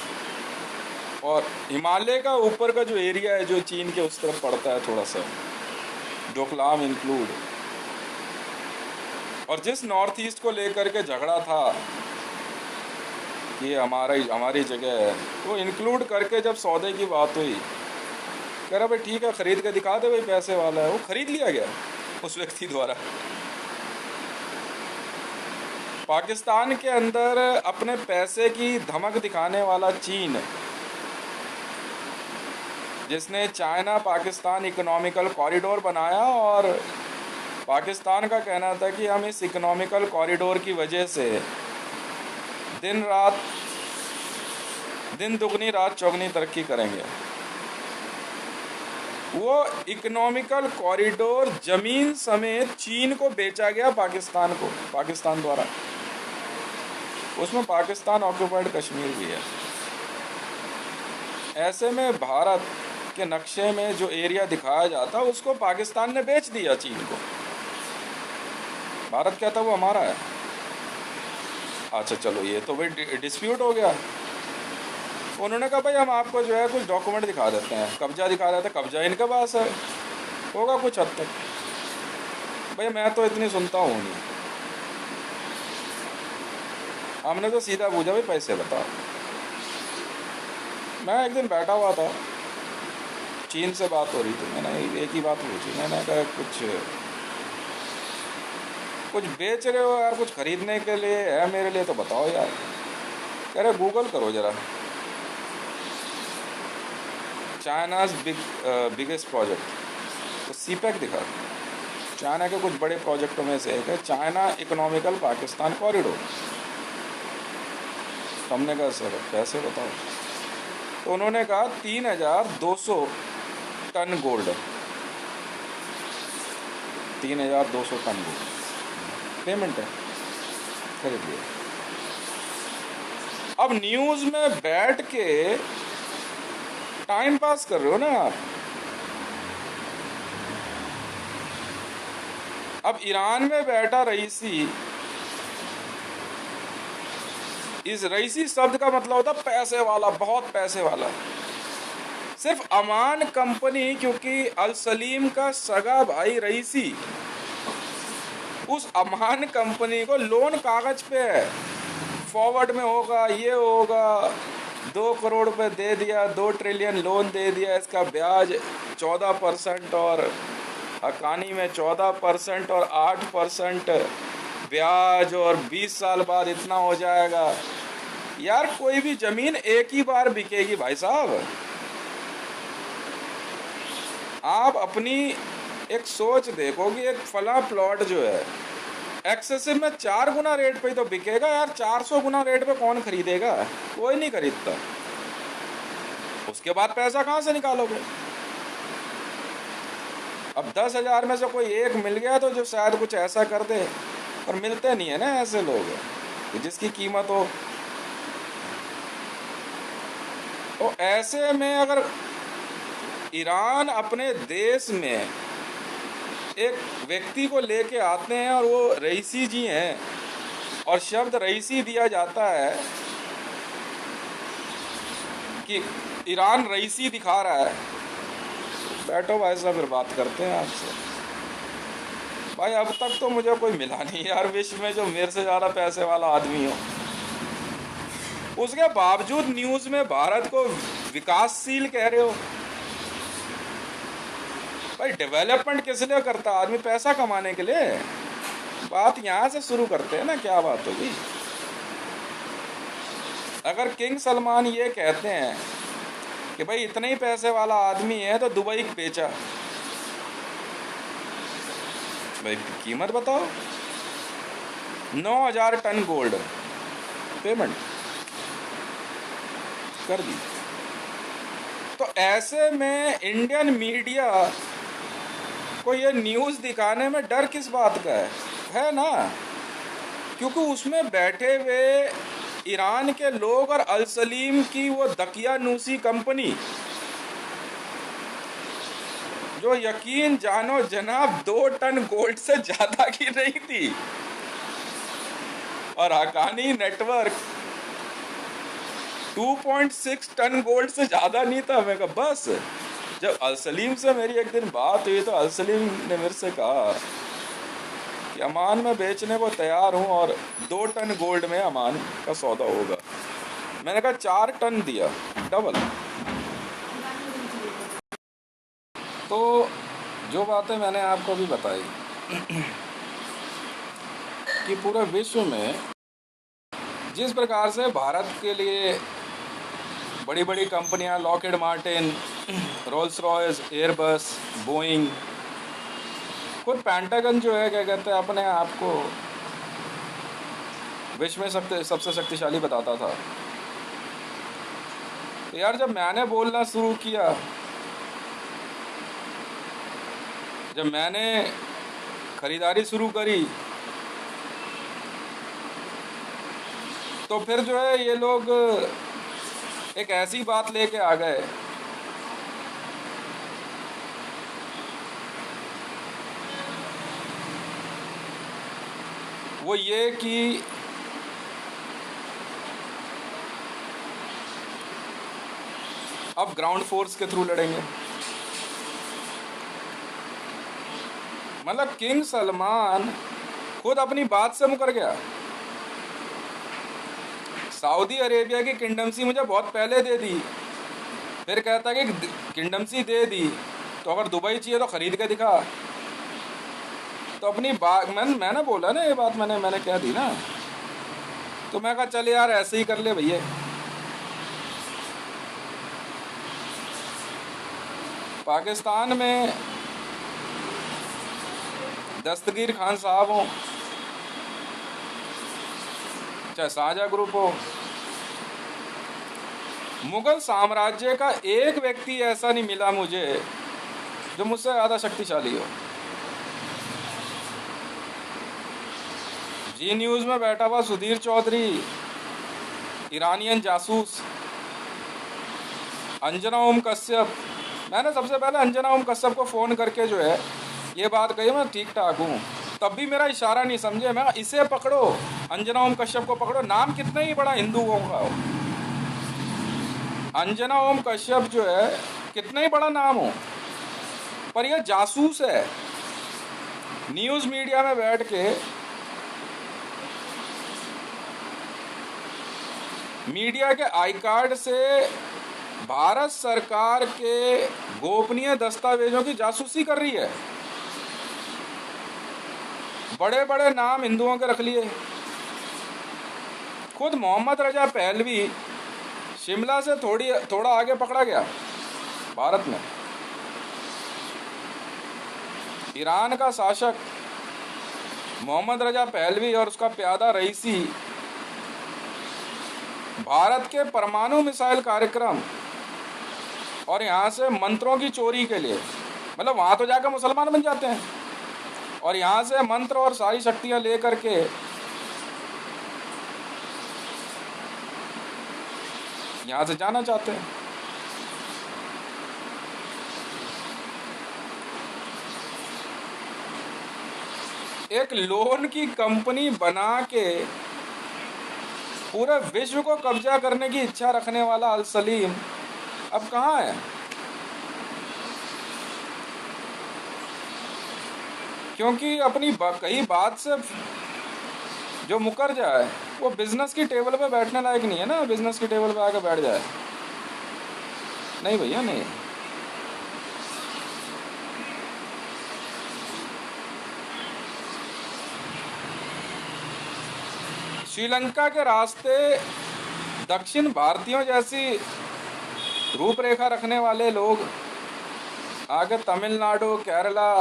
और हिमालय का ऊपर का जो एरिया है जो चीन के उस तरफ पड़ता है थोड़ा सा, डोकलाम इंक्लूड, और जिस नॉर्थ ईस्ट को लेकर के झगड़ा था ये हमारी जगह है, वो इंक्लूड करके जब सौदे की बात हुई, कह रहा भाई ठीक है, खरीद के दिखा दे भाई, पैसे वाला है। वो खरीद लिया गया उस व्यक्ति द्वारा। पाकिस्तान के अंदर अपने पैसे की धमक दिखाने वाला चीन, जिसने चाइना पाकिस्तान इकोनॉमिकल कॉरिडोर बनाया, और पाकिस्तान का कहना था कि हम इस इकोनॉमिकल कॉरिडोर की वजह से दिन दुगनी रात चौगनी तरक्की करेंगे। वो इकोनॉमिकल कॉरिडोर जमीन समेत चीन को बेचा गया पाकिस्तान को, पाकिस्तान द्वारा। उसमें पाकिस्तान ऑक्युपाइड कश्मीर भी है। ऐसे में भारत के नक्शे में जो एरिया दिखाया जाता उसको पाकिस्तान ने बेच दिया चीन को। भारत कहता वो हमारा है। अच्छा चलो, ये तो भाई डिस्प्यूट हो गया। उन्होंने कहा भाई हम आपको जो है कुछ डॉक्यूमेंट दिखा देते हैं, कब्जा दिखा देते हैं। कब्जा इनके पास है, होगा कुछ हद तक। भाई मैं तो इतनी सुनता हूँ नहीं। हमने तो सीधा पूछा भाई पैसे बताओ। मैं एक दिन बैठा हुआ था, चीन से बात हो रही थी, मैंने एक ही बात पूछी। मैंने कहा कुछ बेच रहे हो यार, कुछ खरीदने के लिए है मेरे लिए तो बताओ यार। कह रहे गूगल करो जरा, चाइनाज बिगेस्ट प्रोजेक्ट, तो सीपैक दिखा। चाइना के कुछ बड़े प्रोजेक्टों में से एक है चाइना इकोनॉमिकल पाकिस्तान कॉरिडोर। हमने कहा सर पैसे बताओ। तो उन्होंने कहा 3200 tonne gold, 3200 tonne gold payment है, खरीद लिया। अब न्यूज़ में बैठ के टाइम पास कर रहे हो ना आप। अब ईरान में बैठा रईसी, इस रईसी शब्द का मतलब होता पैसे वाला, बहुत पैसे वाला। सिर्फ अमान कंपनी, क्योंकि अल सलीम का सगा भाई रईसी, उस अमान कंपनी को लोन कागज पे है, फॉरवर्ड में होगा, ये होगा, 2 करोड़ रुपए दे दिया, 2 ट्रिलियन लोन दे दिया, इसका ब्याज 14% और हक्कानी में 14% और 8% ब्याज, और 20 साल बाद इतना हो जाएगा। यार कोई भी जमीन एक ही बार बिकेगी भाई साहब। आप अपनी एक सोच देखो कि एक फला प्लॉट जो है एक्सेसिव में 4 गुना रेट पे ही तो बिकेगा यार। 400 गुना रेट पे कौन खरीदेगा? कोई नहीं खरीदता। उसके बाद पैसा कहाँ से निकालोगे? अब 10,000 में से कोई एक मिल गया तो जो शायद कुछ ऐसा कर दे, पर मिलते नहीं है ना ऐसे लोग कि जिसकी कीमत हो। तो ऐसे में अगर ईरान अपने देश में एक व्यक्ति को लेके आते हैं और वो रईसी जी हैं, और शब्द रईसी दिया जाता है कि ईरान रईसी दिखा रहा है, बैठो भाई साहब फिर बात करते हैं आपसे। भाई अब तक तो मुझे कोई मिला नहीं यार विश्व में जो मेरे से ज़्यादा पैसे वाला आदमी हो। उसके बावजूद न्यूज़ में भारत को विकासशील कह रहे हो। भाई डेवलपमेंट किस लिए करता है आदमी? पैसा कमाने के लिए। बात यहाँ से शुरू करते हैं ना, क्या बात होगी। अगर किंग सलमान ये कहते हैं कि भाई इतने ही पैसे वाला आदमी है तो दुबई बेचा, भाई कीमत बताओ। 9,000 टन गोल्ड पेमेंट कर दी। तो ऐसे में इंडियन मीडिया को ये न्यूज़ दिखाने में डर किस बात का है ना? क्योंकि उसमें बैठे हुए ईरान के लोग और अल सलीम की वो दकियानूसी कंपनी, जो यकीन जानो जनाब 2 टन गोल्ड से ज्यादा की नहीं थी, और हकानी नेटवर्क 2.6 टन गोल्ड से ज्यादा नहीं था। मैं कहा बस। जब अल सलीम से मेरी एक दिन बात हुई तो अल सलीम ने मेरे से कहा कि अमान में बेचने को तैयार हूँ और 2 टन गोल्ड में अमान का सौदा होगा। मैंने कहा 4 टन दिया, डबल। तो जो बातें मैंने आपको अभी बताई कि पूरे विश्व में जिस प्रकार से भारत के लिए बड़ी बड़ी कंपनियां Lockheed Martin, Rolls Royce, Airbus, Boeing, खुद पेंटागन जो है क्या कहते हैं अपने आप को विश्व में सबसे शक्तिशाली बताता था। तो यार जब मैंने बोलना शुरू किया, जब मैंने खरीदारी शुरू करी, तो फिर जो है ये लोग एक ऐसी बात लेके आ गए वो ये कि अब ग्राउंड फोर्स के थ्रू लड़ेंगे। मतलब किंग सलमान खुद अपनी बात से मुकर गया। सऊदी अरेबिया की किंगडमसी मुझे बहुत पहले दे दी, फिर कहता कि किंगडमसी दे दी तो अगर दुबई चाहिए तो खरीद के दिखा। तो अपनी बात मैंने बोला ना, ये बात मैंने कह दी ना। तो मैं कहा चल यार ऐसे ही कर ले भैया। पाकिस्तान में दस्तगीर खान साहब हों, चाहे शाहजहाँ ग्रुप हो, मुगल साम्राज्य का एक व्यक्ति ऐसा नहीं मिला मुझे जो मुझसे ज़्यादा शक्तिशाली हो। जी न्यूज़ में बैठा हुआ सुधीर चौधरी, ईरानियन जासूस, अंजना ओम कश्यप। मैंने सबसे पहले अंजना ओम कश्यप को फ़ोन करके जो है ये बात कही मैं ठीक ठाक हूँ, तब भी मेरा इशारा नहीं समझे। मैं इसे पकड़ो, अंजना ओम कश्यप को पकड़ो, नाम कितना ही बड़ा हिंदुओं का हो। अंजना ओम कश्यप जो है कितना ही बड़ा नाम हो, पर यह जासूस है। न्यूज़ मीडिया में बैठ के मीडिया के आई कार्ड से भारत सरकार के गोपनीय दस्तावेजों की जासूसी कर रही है। बड़े बड़े नाम हिंदुओं के रख लिए। खुद मोहम्मद रजा पहलवी शिमला से थोड़ा आगे पकड़ा गया भारत में। ईरान का शासक मोहम्मद रजा पहलवी और उसका प्यादा रईसी भारत के परमाणु मिसाइल कार्यक्रम और यहाँ से मंत्रों की चोरी के लिए, मतलब वहाँ तो जाकर मुसलमान बन जाते हैं और यहाँ से मंत्र और सारी शक्तियाँ लेकर के यहाँ से जाना चाहते हैं। एक लोन की कंपनी बना के पूरे विश्व को कब्जा करने की इच्छा रखने वाला अल सलीम अब कहाँ है? क्योंकि अपनी कई बात से जो मुकर जाए वो बिजनेस की टेबल पे बैठने लायक नहीं है ना। बिजनेस की टेबल पे आकर बैठ जाए, नहीं भैया नहीं। श्रीलंका के रास्ते दक्षिण भारतीयों जैसी रूपरेखा रखने वाले लोग आगे तमिलनाडु केरला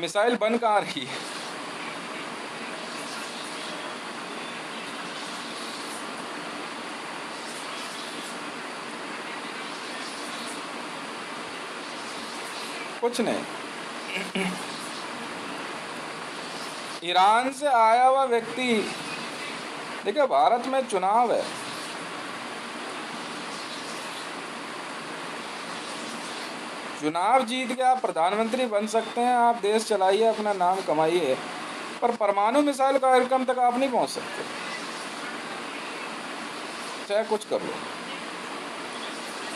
मिसाइल बन कहाँ रही है? कुछ नहीं। ईरान से आया हुआ व्यक्ति, देखिए भारत में चुनाव है, चुनाव जीत के आप प्रधानमंत्री बन सकते हैं, आप देश चलाइए, अपना नाम कमाइए, पर परमाणु मिसाइल कार्यक्रम तक आप नहीं पहुंच सकते, चाहे कुछ कर लो,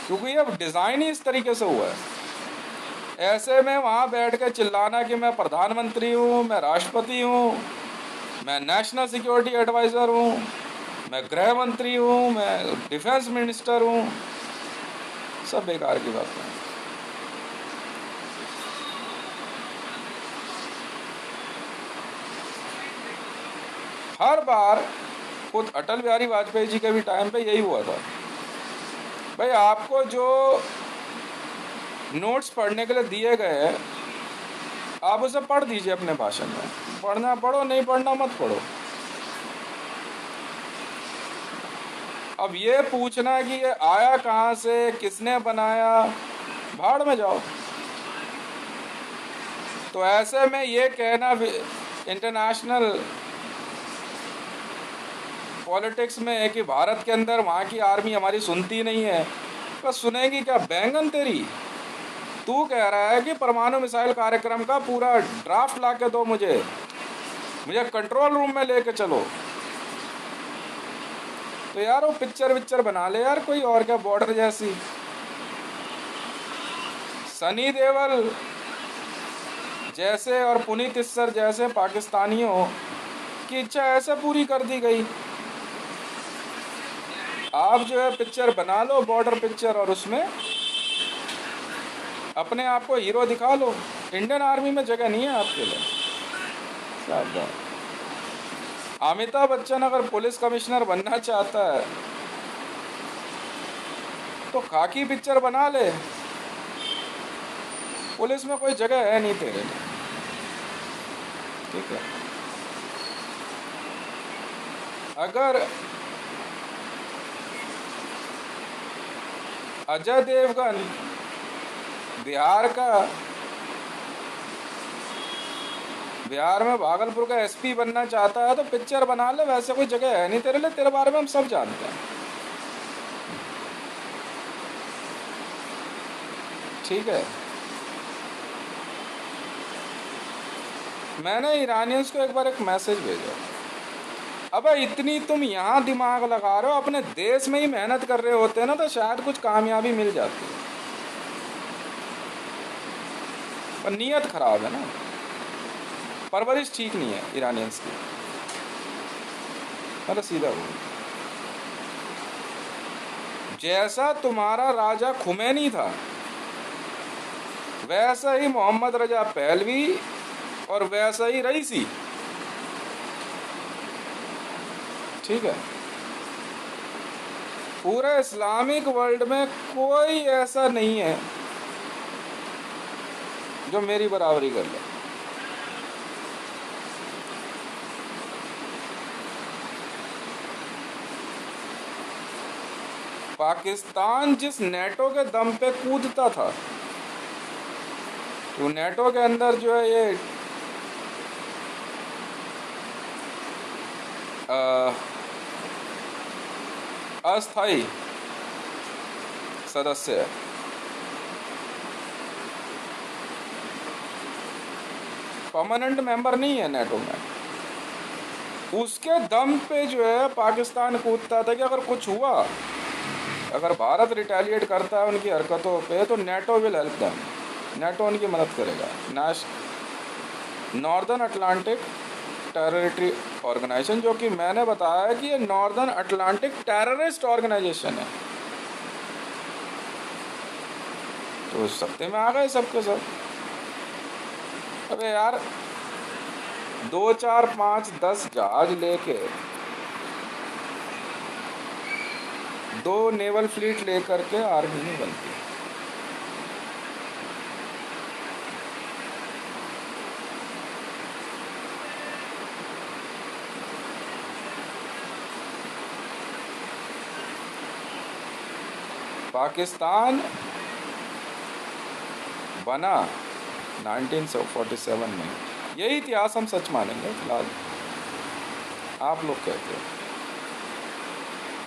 क्योंकि ये डिज़ाइन ही इस तरीके से हुआ है। ऐसे में वहाँ बैठ के चिल्लाना कि मैं प्रधानमंत्री हूँ, मैं राष्ट्रपति हूँ, मैं नेशनल सिक्योरिटी एडवाइज़र हूँ, मैं गृह मंत्री हूँ, मैं डिफेंस मिनिस्टर हूँ, सब बेकार की बात है। हर बार खुद अटल बिहारी वाजपेयी जी के भी टाइम पे यही हुआ था, भाई आपको जो नोट्स पढ़ने के लिए दिए गए हैं आप उसे पढ़ दीजिए अपने भाषण में, पढ़ना पढ़ो, नहीं पढ़ना मत पढ़ो। अब ये पूछना कि ये आया कहाँ से, किसने बनाया, भाड़ में जाओ। तो ऐसे में ये कहना इंटरनेशनल पॉलिटिक्स में है कि भारत के अंदर वहाँ की आर्मी हमारी सुनती नहीं है, बस सुनेगी क्या बैंगन तेरी? तू कह रहा है कि परमाणु मिसाइल कार्यक्रम का पूरा ड्राफ्ट ला के दो, मुझे कंट्रोल रूम में लेके चलो, तो यार वो पिक्चर बना ले यार कोई और, क्या बॉर्डर जैसी। सनी देओल जैसे और पुनीत इस्सर जैसे पाकिस्तानियों की इच्छा ऐसे पूरी कर दी गई। आप जो है पिक्चर बना लो, बॉर्डर पिक्चर, और उसमें अपने आप को हीरो दिखा लो। इंडियन आर्मी में जगह नहीं है आपके लिए। क्या बात। अमिताभ बच्चन अगर पुलिस कमिश्नर बनना चाहता है तो खाकी पिक्चर बना ले, पुलिस में कोई जगह है नहीं तेरे लिए, ठीक है। अगर अजय देवगन बिहार में भागलपुर का एसपी बनना चाहता है तो पिक्चर बना ले, वैसे कोई जगह है नहीं तेरे लिए, तेरे बारे में हम सब जानते हैं, ठीक है। मैंने ईरानियंस को एक बार एक मैसेज भेजा, अबे इतनी तुम यहाँ दिमाग लगा रहे हो, अपने देश में ही मेहनत कर रहे होते हैं ना तो शायद कुछ कामयाबी मिल जाती है, पर नीयत खराब है ना, परवरिश ठीक नहीं है ईरानियंस की, मतलब सीधा वो। जैसा तुम्हारा राजा खुमैनी था वैसा ही मोहम्मद रजा पहलवी और वैसा ही रईसी, ठीक है। पूरे इस्लामिक वर्ल्ड में कोई ऐसा नहीं है जो मेरी बराबरी कर ले। पाकिस्तान जिस नेटो के दम पे कूदता था, तो नेटो के अंदर जो है ये अस्थाई सदस्य है, परमानेंट मेंबर नहीं है नेटो में, उसके दम पे जो है पाकिस्तान कूदता था कि अगर कुछ हुआ, अगर भारत रिटेलिएट करता है उनकी हरकतों पे तो NATO will help them, NATO उनकी मदद करेगा। नॉर्दर्न अटलांटिक टेररिटरी ऑर्गेनाइजेशन, जो कि मैंने बताया कि ये नॉर्दर्न अटलांटिक टेररिस्ट ऑर्गेनाइजेशन है, तो उस सप्ते में आ गए सबके सब। अबे यार 2 4 5 10 जहाज लेके, 2 नेवल फ्लीट लेकर के आर्मी नहीं बनती। पाकिस्तान बना 1947 में, यही इतिहास हम सच मानेंगे फिलहाल। आप लोग कहते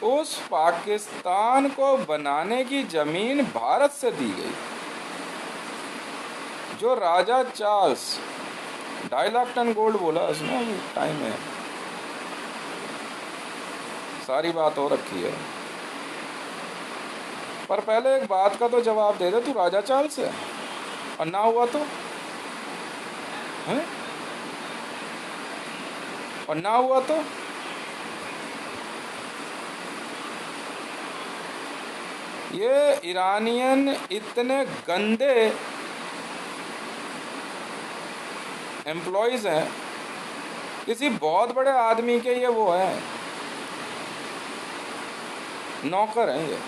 हो उस पाकिस्तान को बनाने की जमीन भारत से दी गई। जो राजा चार्ल्स 2.5 लाख टन गोल्ड बोला उसने, टाइम है, सारी बात हो रखी है। पर पहले एक बात का तो जवाब दे दे, तू राजा चार्ल्स है और ना हुआ तो हैं? और ना हुआ तो ये ईरानियन इतने गंदे एम्प्लॉयज हैं, किसी बहुत बड़े आदमी के ये वो हैं, नौकर हैं ये।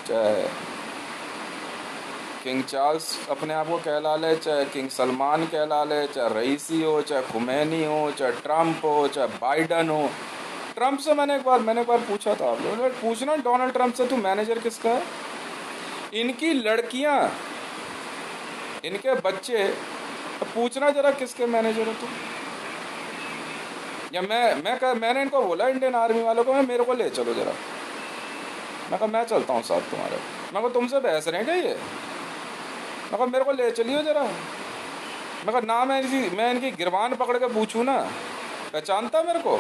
चाहे किंग चार्ल्स अपने आप को कहला ले, चाहे किंग सलमान कहला ले, चाहे रईसी हो, चाहे खुमैनी हो, चाहे ट्रंप हो, चाहे बाइडन हो। ट्रंप से मैंने एक बार पूछा था, आप लोग पूछना डोनाल्ड ट्रंप से, तू मैनेजर किसका है? इनकी लड़कियां, इनके बच्चे, पूछना जरा किसके मैनेजर हो तुम। या मैंने इनको बोला इंडियन आर्मी वालों को, मेरे को ले चलो जरा। मैं कहा मैं चलता हूँ साथ तुम्हारे। मैं कहा तुमसे बहस रहे हैं क्या ये? मैं कहा मेरे को ले चलियो जरा। मैं कहा ना, मैं इनकी गिरबान पकड़ के पूछूँ ना, पहचानता मेरे को?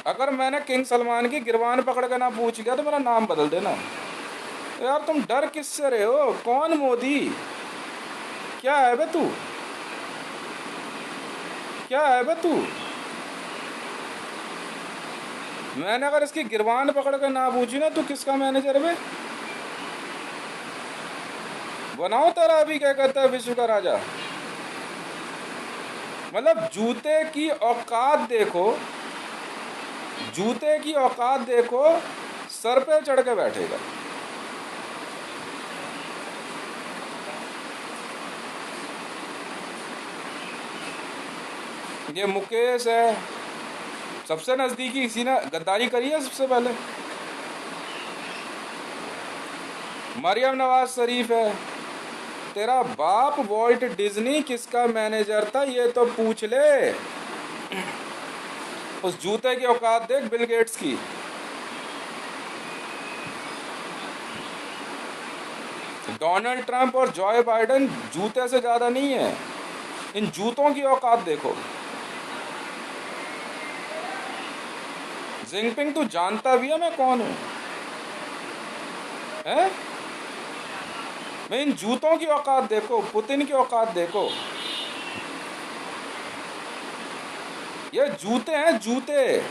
अगर मैंने किंग सलमान की गिरबान पकड़ के ना पूछ लिया तो मेरा नाम बदल देना। यार तुम डर किससे रहे हो? कौन मोदी? क्या है बे तू? क्या है बे तू? मैंने अगर इसकी गिरबान पकड़ कर ना पूछी ना, तू किसका मैनेजर है? बनाओ तेरा अभी क्या कहता है विश्व का राजा। मतलब जूते की औकात देखो, जूते की औकात देखो, सर पे चढ़ के बैठेगा। ये मुकेश है, सबसे नजदीकी, इसी ने गद्दारी करी है सबसे पहले। मरियम नवाज शरीफ है। तेरा बाप वॉल्ट डिज्नी किसका मैनेजर था ये तो पूछ ले। उस जूते की औकात देख बिल गेट्स की। डोनाल्ड ट्रंप और जॉय बाइडेन जूते से ज्यादा नहीं है, इन जूतों की औकात देखो। जिनपिंग तू जानता भी है मैं कौन हूं? है? मैं इन जूतों की औकात देखो, पुतिन की औकात देखो। ये जूते हैं, जूते।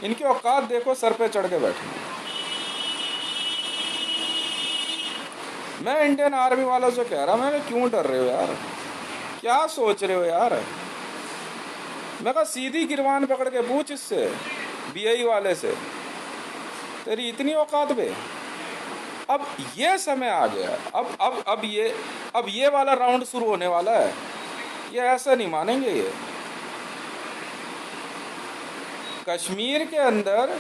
इनकी औकात देखो, सर पे चढ़ के बैठे। मैं इंडियन आर्मी वालों से कह रहा, मैं क्यों डर रहे हो यार? क्या सोच रहे हो यार? मैं कहा सीधी गिरबान पकड़ के पूछ इससे, बीआई वाले से, तेरी इतनी औकात बे। अब ये समय आ गया, अब ये वाला राउंड शुरू होने वाला है। ये ऐसा नहीं मानेंगे। ये कश्मीर के अंदर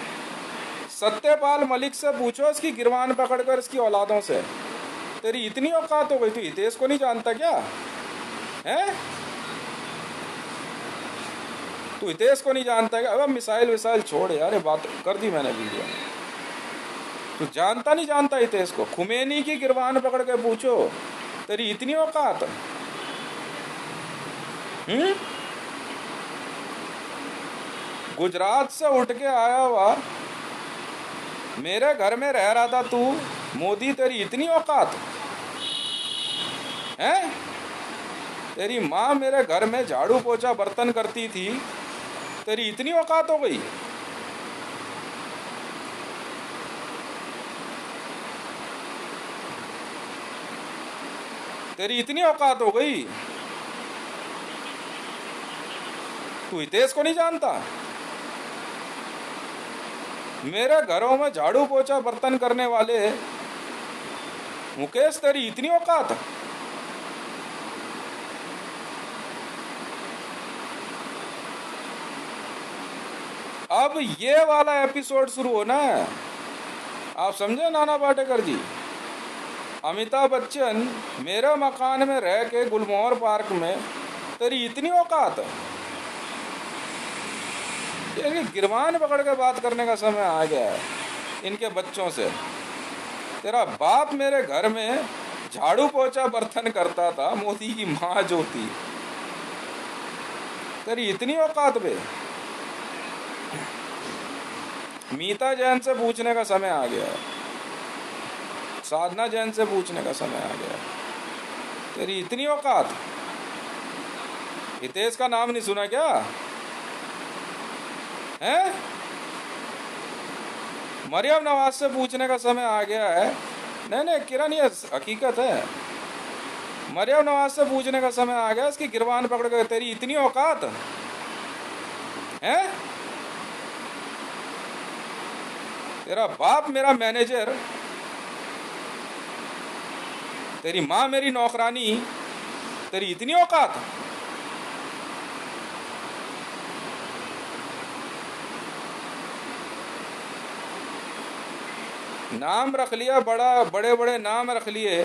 सत्यपाल मलिक से पूछो, इसकी गिरबान पकड़कर इसकी औलादों से, तेरी इतनी औकात हो गई? तू हितेश को नहीं जानता क्या? है? तू हितेश को नहीं जानता क्या? अब मिसाइल विसाइल छोड़ यार, ये बात कर दी मैंने वीडियो में। तू जानता नहीं जानता हितेश को? खुमैनी की गिरबान पकड़ के पूछो, तेरी इतनी औकात? गुजरात से उठ के आया हुआ, मेरे घर में रह रहा था तू, मोदी, तेरी इतनी औकात है? तेरी माँ मेरे घर में झाड़ू पोछा बर्तन करती थी, तेरी इतनी औकात हो गई? तेरी इतनी औकात हो गई? तू हितेश को नहीं जानता? मेरे घरों में झाड़ू पोछा बर्तन करने वाले मुकेश, तेरी इतनी औकात? अब ये वाला एपिसोड शुरू होना है, आप समझे नाना पाटेकर जी? अमिताभ बच्चन मेरे मकान में रह के गुलमोहर पार्क में, तेरी इतनी औकात? ये गिरवान पकड़ के बात करने का समय आ गया है इनके बच्चों से। तेरा बाप मेरे घर में झाड़ू पोछा बर्तन करता था, मोदी की माँ जो थी, तेरी इतनी औकात बे? मीता जैन से पूछने का समय आ गया, साधना जैन से पूछने का समय आ गया, तेरी इतनी औकात? हितेश का नाम नहीं सुना क्या है? मरियम नवाज से पूछने का समय आ गया है। नहीं किरण, ये हकीकत है। मरियम नवाज से पूछने का समय आ गया, इसकी गिरबान पकड़ कर, तेरी इतनी औकात है? तेरा बाप मेरा मैनेजर, तेरी माँ मेरी नौकरानी, तेरी इतनी औकात? नाम रख लिया, बड़े बड़े नाम रख लिए।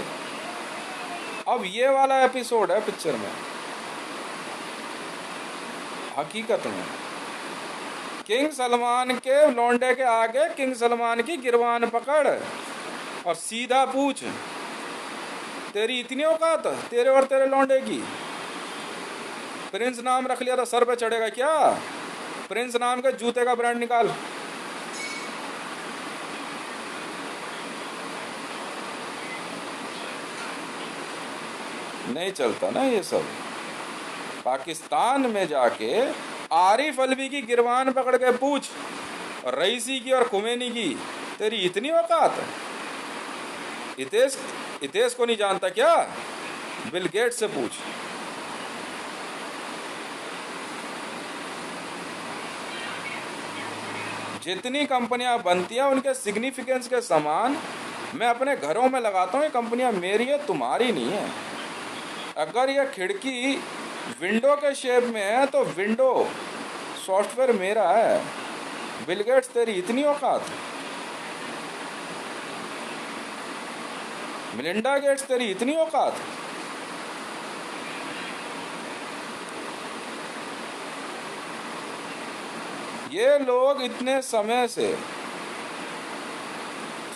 अब ये वाला एपिसोड है पिक्चर में। हकीकत में किंग सलमान के लौंडे के आगे किंग सलमान की गिरबान पकड़ और सीधा पूछ, तेरी इतनी औकात तेरे और तेरे लौंडे की? प्रिंस नाम रख लिया तो सर पे चढ़ेगा क्या? प्रिंस नाम के जूते का ब्रांड निकाल। नहीं चलता ना ये सब। पाकिस्तान में जाके आरिफ अलवी की गिरबान पकड़ के पूछ, और रईसी की और खुमैनी की, तेरी इतनी औकात? हितेश को नहीं जानता क्या? बिल गेट्स से पूछ। जितनी कंपनियां बनती हैं उनके सिग्निफिकेंस के समान मैं अपने घरों में लगाता हूँ। ये कंपनियां मेरी है, तुम्हारी नहीं है। अगर यह खिड़की विंडो के शेप में है तो विंडो सॉफ्टवेयर मेरा है। बिल गेट्स, तेरी इतनी औकात? मिलिंडा गेट्स, तेरी इतनी औकात? ये लोग इतने समय से,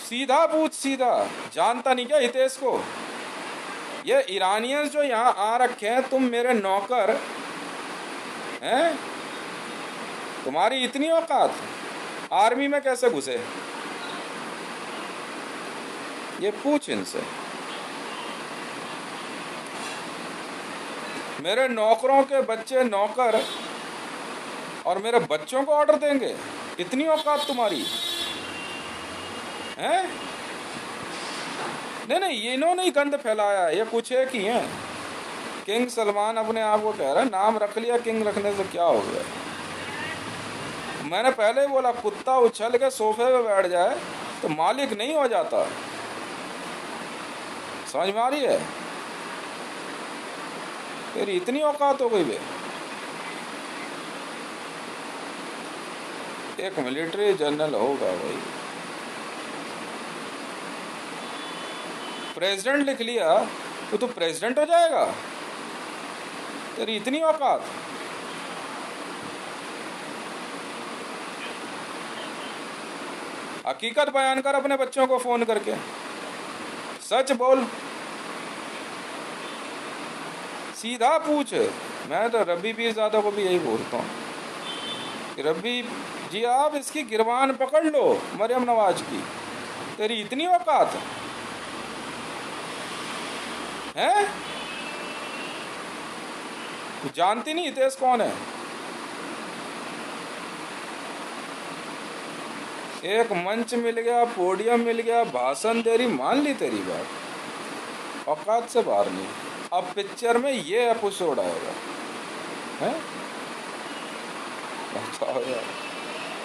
सीधा पूछ, सीधा, जानता नहीं क्या हितेश को? ये ईरानियंस जो यहाँ आ रखे हैं, तुम मेरे नौकर हैं, तुम्हारी इतनी औकात? आर्मी में कैसे घुसे? ये पूछ इनसे। मेरे नौकरों के बच्चे नौकर और मेरे बच्चों को ऑर्डर देंगे? इतनी औकात तुम्हारी है? नहीं, ये इन्होंने ही गंद फैलाया। ये कुछ एक ही है। किंग सलमान अपने आप को कह रहा है, नाम रख लिया, किंग रखने से क्या हो गया? मैंने पहले ही बोला, कुत्ता उछल के सोफे पे बैठ जाए तो मालिक नहीं हो जाता। समझ में आ रही है? तेरी इतनी औकात हो गई बे। एक मिलिट्री जनरल होगा भाई, प्रेसिडेंट लिख लिया तो तू प्रेसिडेंट हो जाएगा? तेरी इतनी औकात? हकीकत बयान कर अपने बच्चों को फोन करके, सच बोल, सीधा पूछ। मैं तो रब्बी पीरजादा को भी यही बोलता हूँ, रब्बी जी आप इसकी गिरबान पकड़ लो, मरियम नवाज की, तेरी इतनी औकात है? तू जानती नहीं हितेश कौन है? एक मंच मिल गया, पोडियम मिल गया, भाषण दे रही, मान ली तेरी बात, औकात से बाहर नहीं। अब पिक्चर में ये एपिसोड आएगा है? बताओ यार,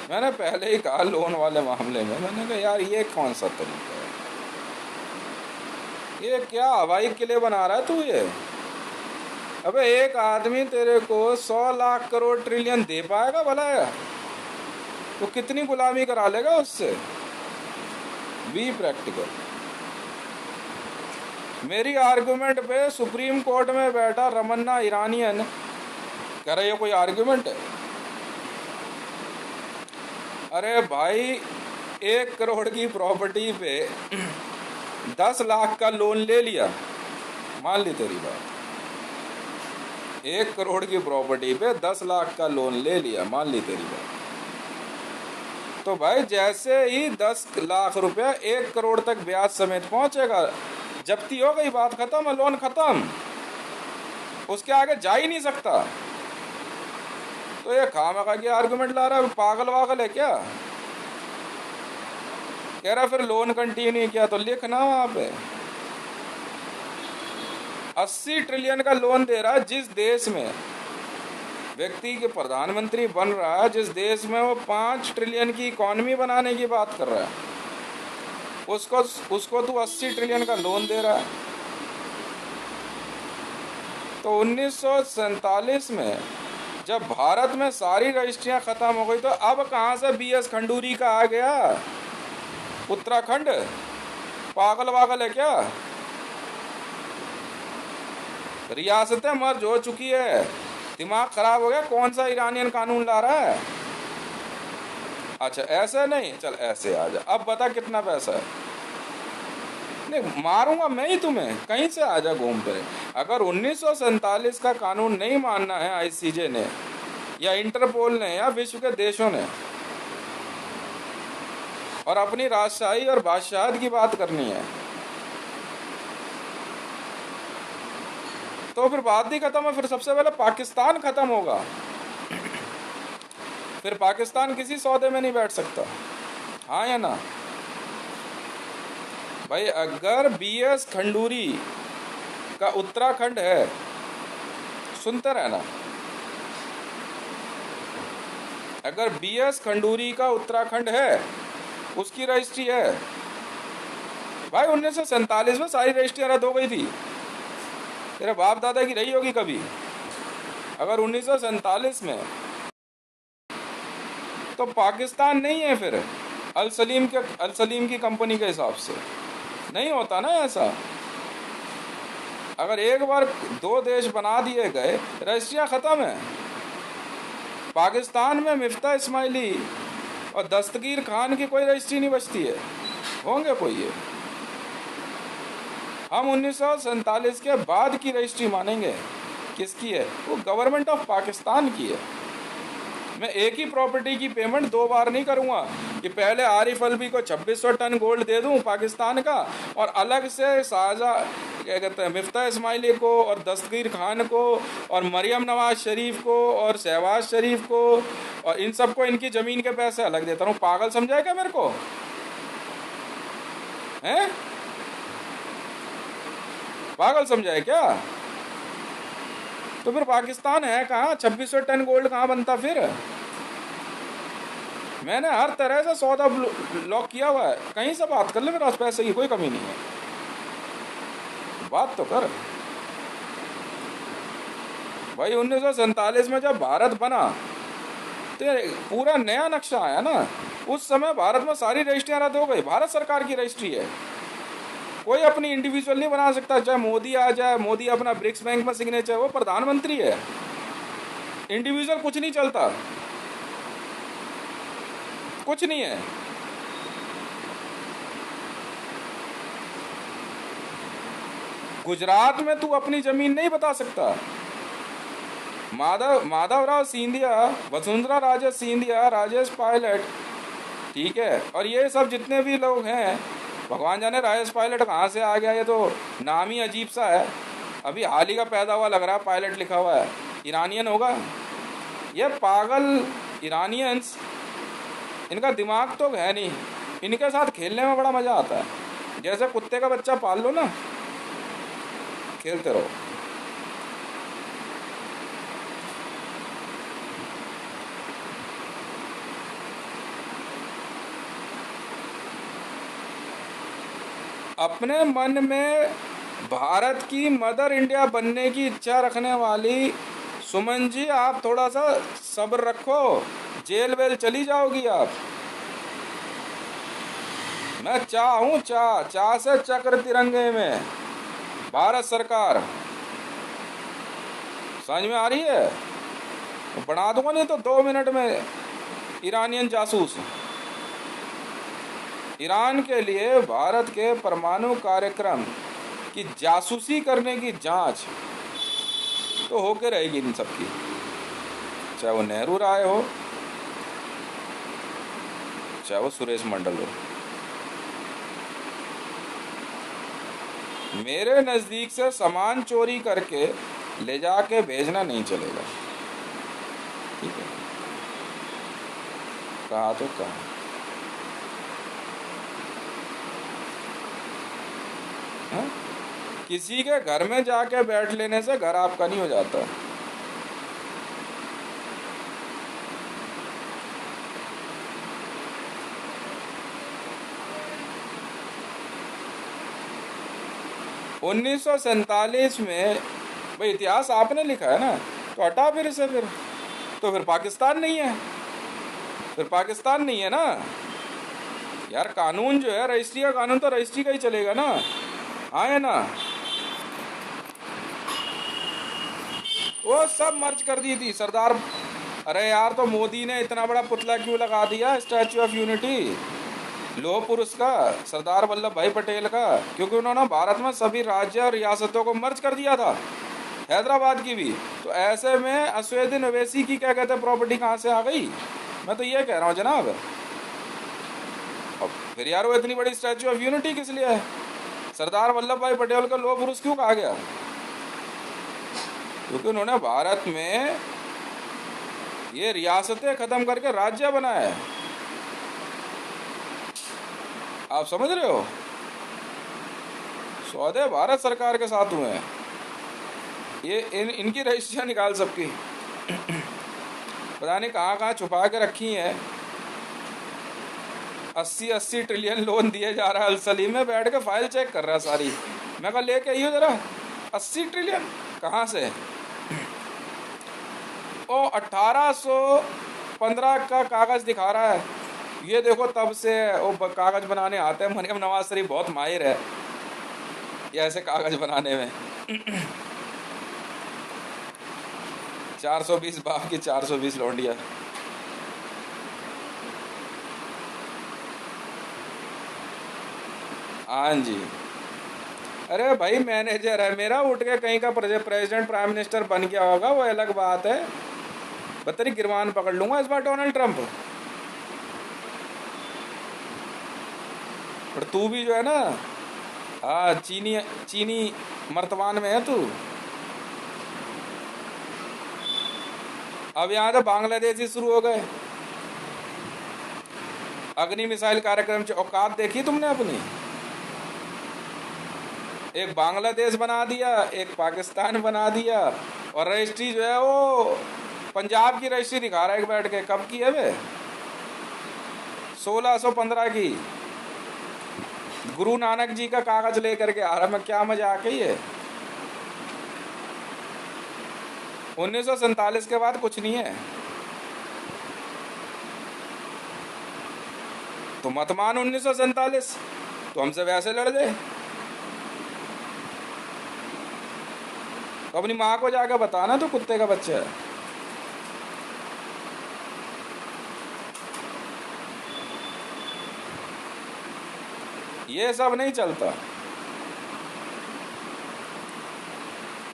मैंने पहले ही कहा लोन वाले मामले में, मैंने कहा यार ये कौन सा तरीका है, ये क्या हवाई किले बना रहा है तू ये। अबे एक आदमी तेरे को 100 लाख करोड़ ट्रिलियन दे पाएगा भला है? तो कितनी गुलामी करा लेगा उससे। Be practical. मेरी आर्गुमेंट पे सुप्रीम कोर्ट में बैठा रमन्ना ईरानियन कह रहे, ये कोई आर्गुमेंट है? अरे भाई 1 करोड़ की प्रॉपर्टी पे 10 लाख का लोन ले लिया, मान ली तेरी बात, 1 करोड़ की प्रॉपर्टी पे 10 लाख का लोन ले लिया, मान ली तेरी बात, तो भाई जैसे ही 10 लाख रुपया 1 करोड़ तक ब्याज समेत पहुंचेगा, जब्ती हो गई, बात खत्म है, लोन खत्म, उसके आगे जा ही नहीं सकता। तो ये खामखा की आर्गुमेंट ला रहा है, पागल वागल है क्या? कह रहा फिर लोन कंटिन्यू किया, तो लिखना वहां पे 80 ट्रिलियन का लोन दे रहा है, जिस देश में व्यक्ति के प्रधानमंत्री बन रहा है, जिस देश में वो 5 ट्रिलियन की इकॉनमी बनाने की बात कर रहा है, उसको तू 80 ट्रिलियन का लोन दे रहा है। तो 1947 में जब भारत में सारी रजिस्ट्रियां खत्म हो गई, तो अब कहां से BS खंडूरी का आ गया उत्तराखंड? पागल वागल है क्या? रियासतें मर्ज हो चुकी है, दिमाग खराब हो गया, कौन सा ईरानियन कानून ला रहा है? अच्छा ऐसे नहीं, चल ऐसे आ जा, अब बता कितना पैसा है। नहीं मारूंगा मैं ही तुम्हें, कहीं से आ जा घूम पे। अगर 1947 का कानून नहीं मानना है ICJ ने या इंटरपोल ने या विश्व के देशों ने, और अपनी राजशाही और बादशाहत की बात करनी है, तो फिर बात ही खत्म है। फिर सबसे पहले पाकिस्तान खत्म होगा, फिर पाकिस्तान किसी सौदे में नहीं बैठ सकता, हाँ या ना भाई? अगर BS खंडूरी का उत्तराखंड है, सुनते रहना, अगर BS खंडूरी का उत्तराखंड है, उसकी रजिस्ट्री है भाई, 1947 में सारी रजिस्ट्री रद्द हो गई थी, तेरे बाप दादा की रही होगी कभी? अगर 1947 में, तो पाकिस्तान नहीं है फिर अल सलीम की कंपनी के हिसाब से नहीं होता ना ऐसा। अगर एक बार 2 देश बना दिए गए, रजिस्ट्रियां खत्म है। पाकिस्तान में मिफ्ता इस्माइली और दस्तगीर खान की कोई रजिस्ट्री नहीं बचती है, होंगे कोई ये? हम 1947 के बाद की रजिस्ट्री मानेंगे। किसकी है? वो गवर्नमेंट ऑफ पाकिस्तान की है। मैं एक ही प्रॉपर्टी की पेमेंट 2 बार नहीं करूंगा कि पहले आरिफ अलवी को 2600 टन गोल्ड दे दूं पाकिस्तान का, और अलग से शाहजहां क्या कहते हैं मिफ्ता इस्माइली को और दस्तगीर खान को और मरियम नवाज शरीफ को और शहबाज शरीफ को और इन सबको इनकी ज़मीन के पैसे अलग देता रहूं। पागल समझाए क्या मेरे को? हैं? पागल समझाए क्या? तो फिर पाकिस्तान है कहाँ? 2600 टन गोल्ड कहाँ बनता फिर? मैंने हर तरह से सौदा लॉक किया हुआ है, कहीं से बात कर ले, मेरे पास पैसे की कोई कमी नहीं है, बात तो कर भाई। 1947 में जब भारत बना तो पूरा नया नक्शा आया ना, उस समय भारत में सारी रजिस्ट्रियां रद्द हो गई, भारत सरकार की रजिस्ट्री है, कोई अपनी इंडिविजुअल नहीं बना सकता। चाहे मोदी आ जाए, मोदी अपना ब्रिक्स बैंक में सिग्नेचर, वो प्रधानमंत्री है, इंडिविजुअल कुछ नहीं चलता, कुछ नहीं है। गुजरात में तू अपनी जमीन नहीं बता सकता। माधवराव सिंधिया, वसुंधरा राजे सिंधिया, राजेश पायलट, ठीक है, और ये सब जितने भी लोग हैं, भगवान जाने राजेश पायलट कहाँ से आ गया, ये तो नाम ही अजीब सा है, अभी हाल ही का पैदा हुआ लग रहा है, पायलट लिखा हुआ है, ईरानियन होगा ये पागल ईरानियंस। इनका दिमाग तो है नहीं, इनके साथ खेलने में बड़ा मज़ा आता है, जैसे कुत्ते का बच्चा पाल लो ना, खेलते रहो। अपने मन में भारत की मदर इंडिया बनने की इच्छा रखने वाली सुमन जी, आप थोड़ा सा सब्र रखो, जेल वेल चली जाओगी आप। मैं चाह हूँ, चाह चाह से चक्र तिरंगे में भारत सरकार, समझ में आ रही है? बना दूंगा, नहीं तो 2 मिनट में ईरानियन जासूस। ईरान के लिए भारत के परमाणु कार्यक्रम की जासूसी करने की जांच तो होके रहेगी इन सबकी, चाहे वो नेहरू राय हो, चाहे वो सुरेश मंडल हो। मेरे नजदीक से सामान चोरी करके ले जाके भेजना नहीं चलेगा, ठीक है? कहा तो कहा। हाँ? किसी के घर में जाके बैठ लेने से घर आपका नहीं हो जाता। उन्नीस सौ सैतालीस में, भाई इतिहास आपने लिखा है ना, तो हटा फिर इसे, फिर तो फिर पाकिस्तान नहीं है, फिर पाकिस्तान नहीं है ना यार। कानून जो है रजिस्ट्री का कानून तो रजिस्ट्री का ही चलेगा ना, हाँ है ना? वो सब मर्ज कर दी थी सरदार। अरे यार, तो मोदी ने इतना बड़ा पुतला क्यों लगा दिया स्टैच्यू ऑफ यूनिटी लोह पुरुष का, सरदार वल्लभ भाई पटेल का? क्योंकि उन्होंने भारत में सभी राज्य और रियासतों को मर्ज कर दिया था, हैदराबाद की भी। तो ऐसे में असुद्दीन ओवैसी की क्या कहते हैं प्रॉपर्टी कहाँ से आ गई? मैं तो ये कह रहा हूँ जनाब। और फिर यार वो इतनी बड़ी स्टैच्यू ऑफ यूनिटी किस लिए है? सरदार वल्लभ भाई पटेल को लोह पुरुष क्यों कहा गया? क्योंकि उन्होंने भारत में ये रियासतें खत्म करके राज्य बनाया है। आप समझ रहे हो? सौदे भारत सरकार के साथ हुए हैं। ये इनकी रजिस्ट्रियां निकाल सबकी पता नहीं कहाँ कहाँ छुपा के रखी हैं। 80-80 ट्रिलियन लोन दिए जा रहा है। अल सलीम में बैठ के फाइल चेक कर रहा है सारी। मैं कहा लेके आइयो जरा, 80 ट्रिलियन कहाँ से? ओ 1815 का कागज दिखा रहा है, ये देखो तब से वो कागज बनाने आते हैं। मरियम नवाज शरीफ बहुत माहिर है ये ऐसे कागज बनाने में 420 बाप की 420 लौंडिया। हाँ जी। अरे भाई मैनेजर है मेरा, उठ के कहीं का प्रेसिडेंट प्राइम मिनिस्टर बन गया होगा वो अलग बात है। बतरी गिरवान पकड़ लूंगा इस बार डोनाल्ड ट्रंप। पर तू भी जो है ना, हाँ चीनी मर्तबान में है तू। अब यहाँ तो बांग्लादेशी शुरू हो गए। अग्नि मिसाइल कार्यक्रम से औकात देखी तुमने अपनी? एक बांग्लादेश बना दिया, एक पाकिस्तान बना दिया, और रजिस्ट्री जो है वो पंजाब की रजिस्ट्री दिखा रहा है बैठ के। कब की है वे? 1615 की। गुरु नानक जी का कागज लेकर के आ रहा। मैं क्या मजाक है ये? 1947 के बाद कुछ नहीं है। तो मत मान 1947, तो हमसे वैसे लड़ ले। तो अपनी माँ को जाकर बताना तो कुत्ते का बच्चा है। ये सब नहीं चलता।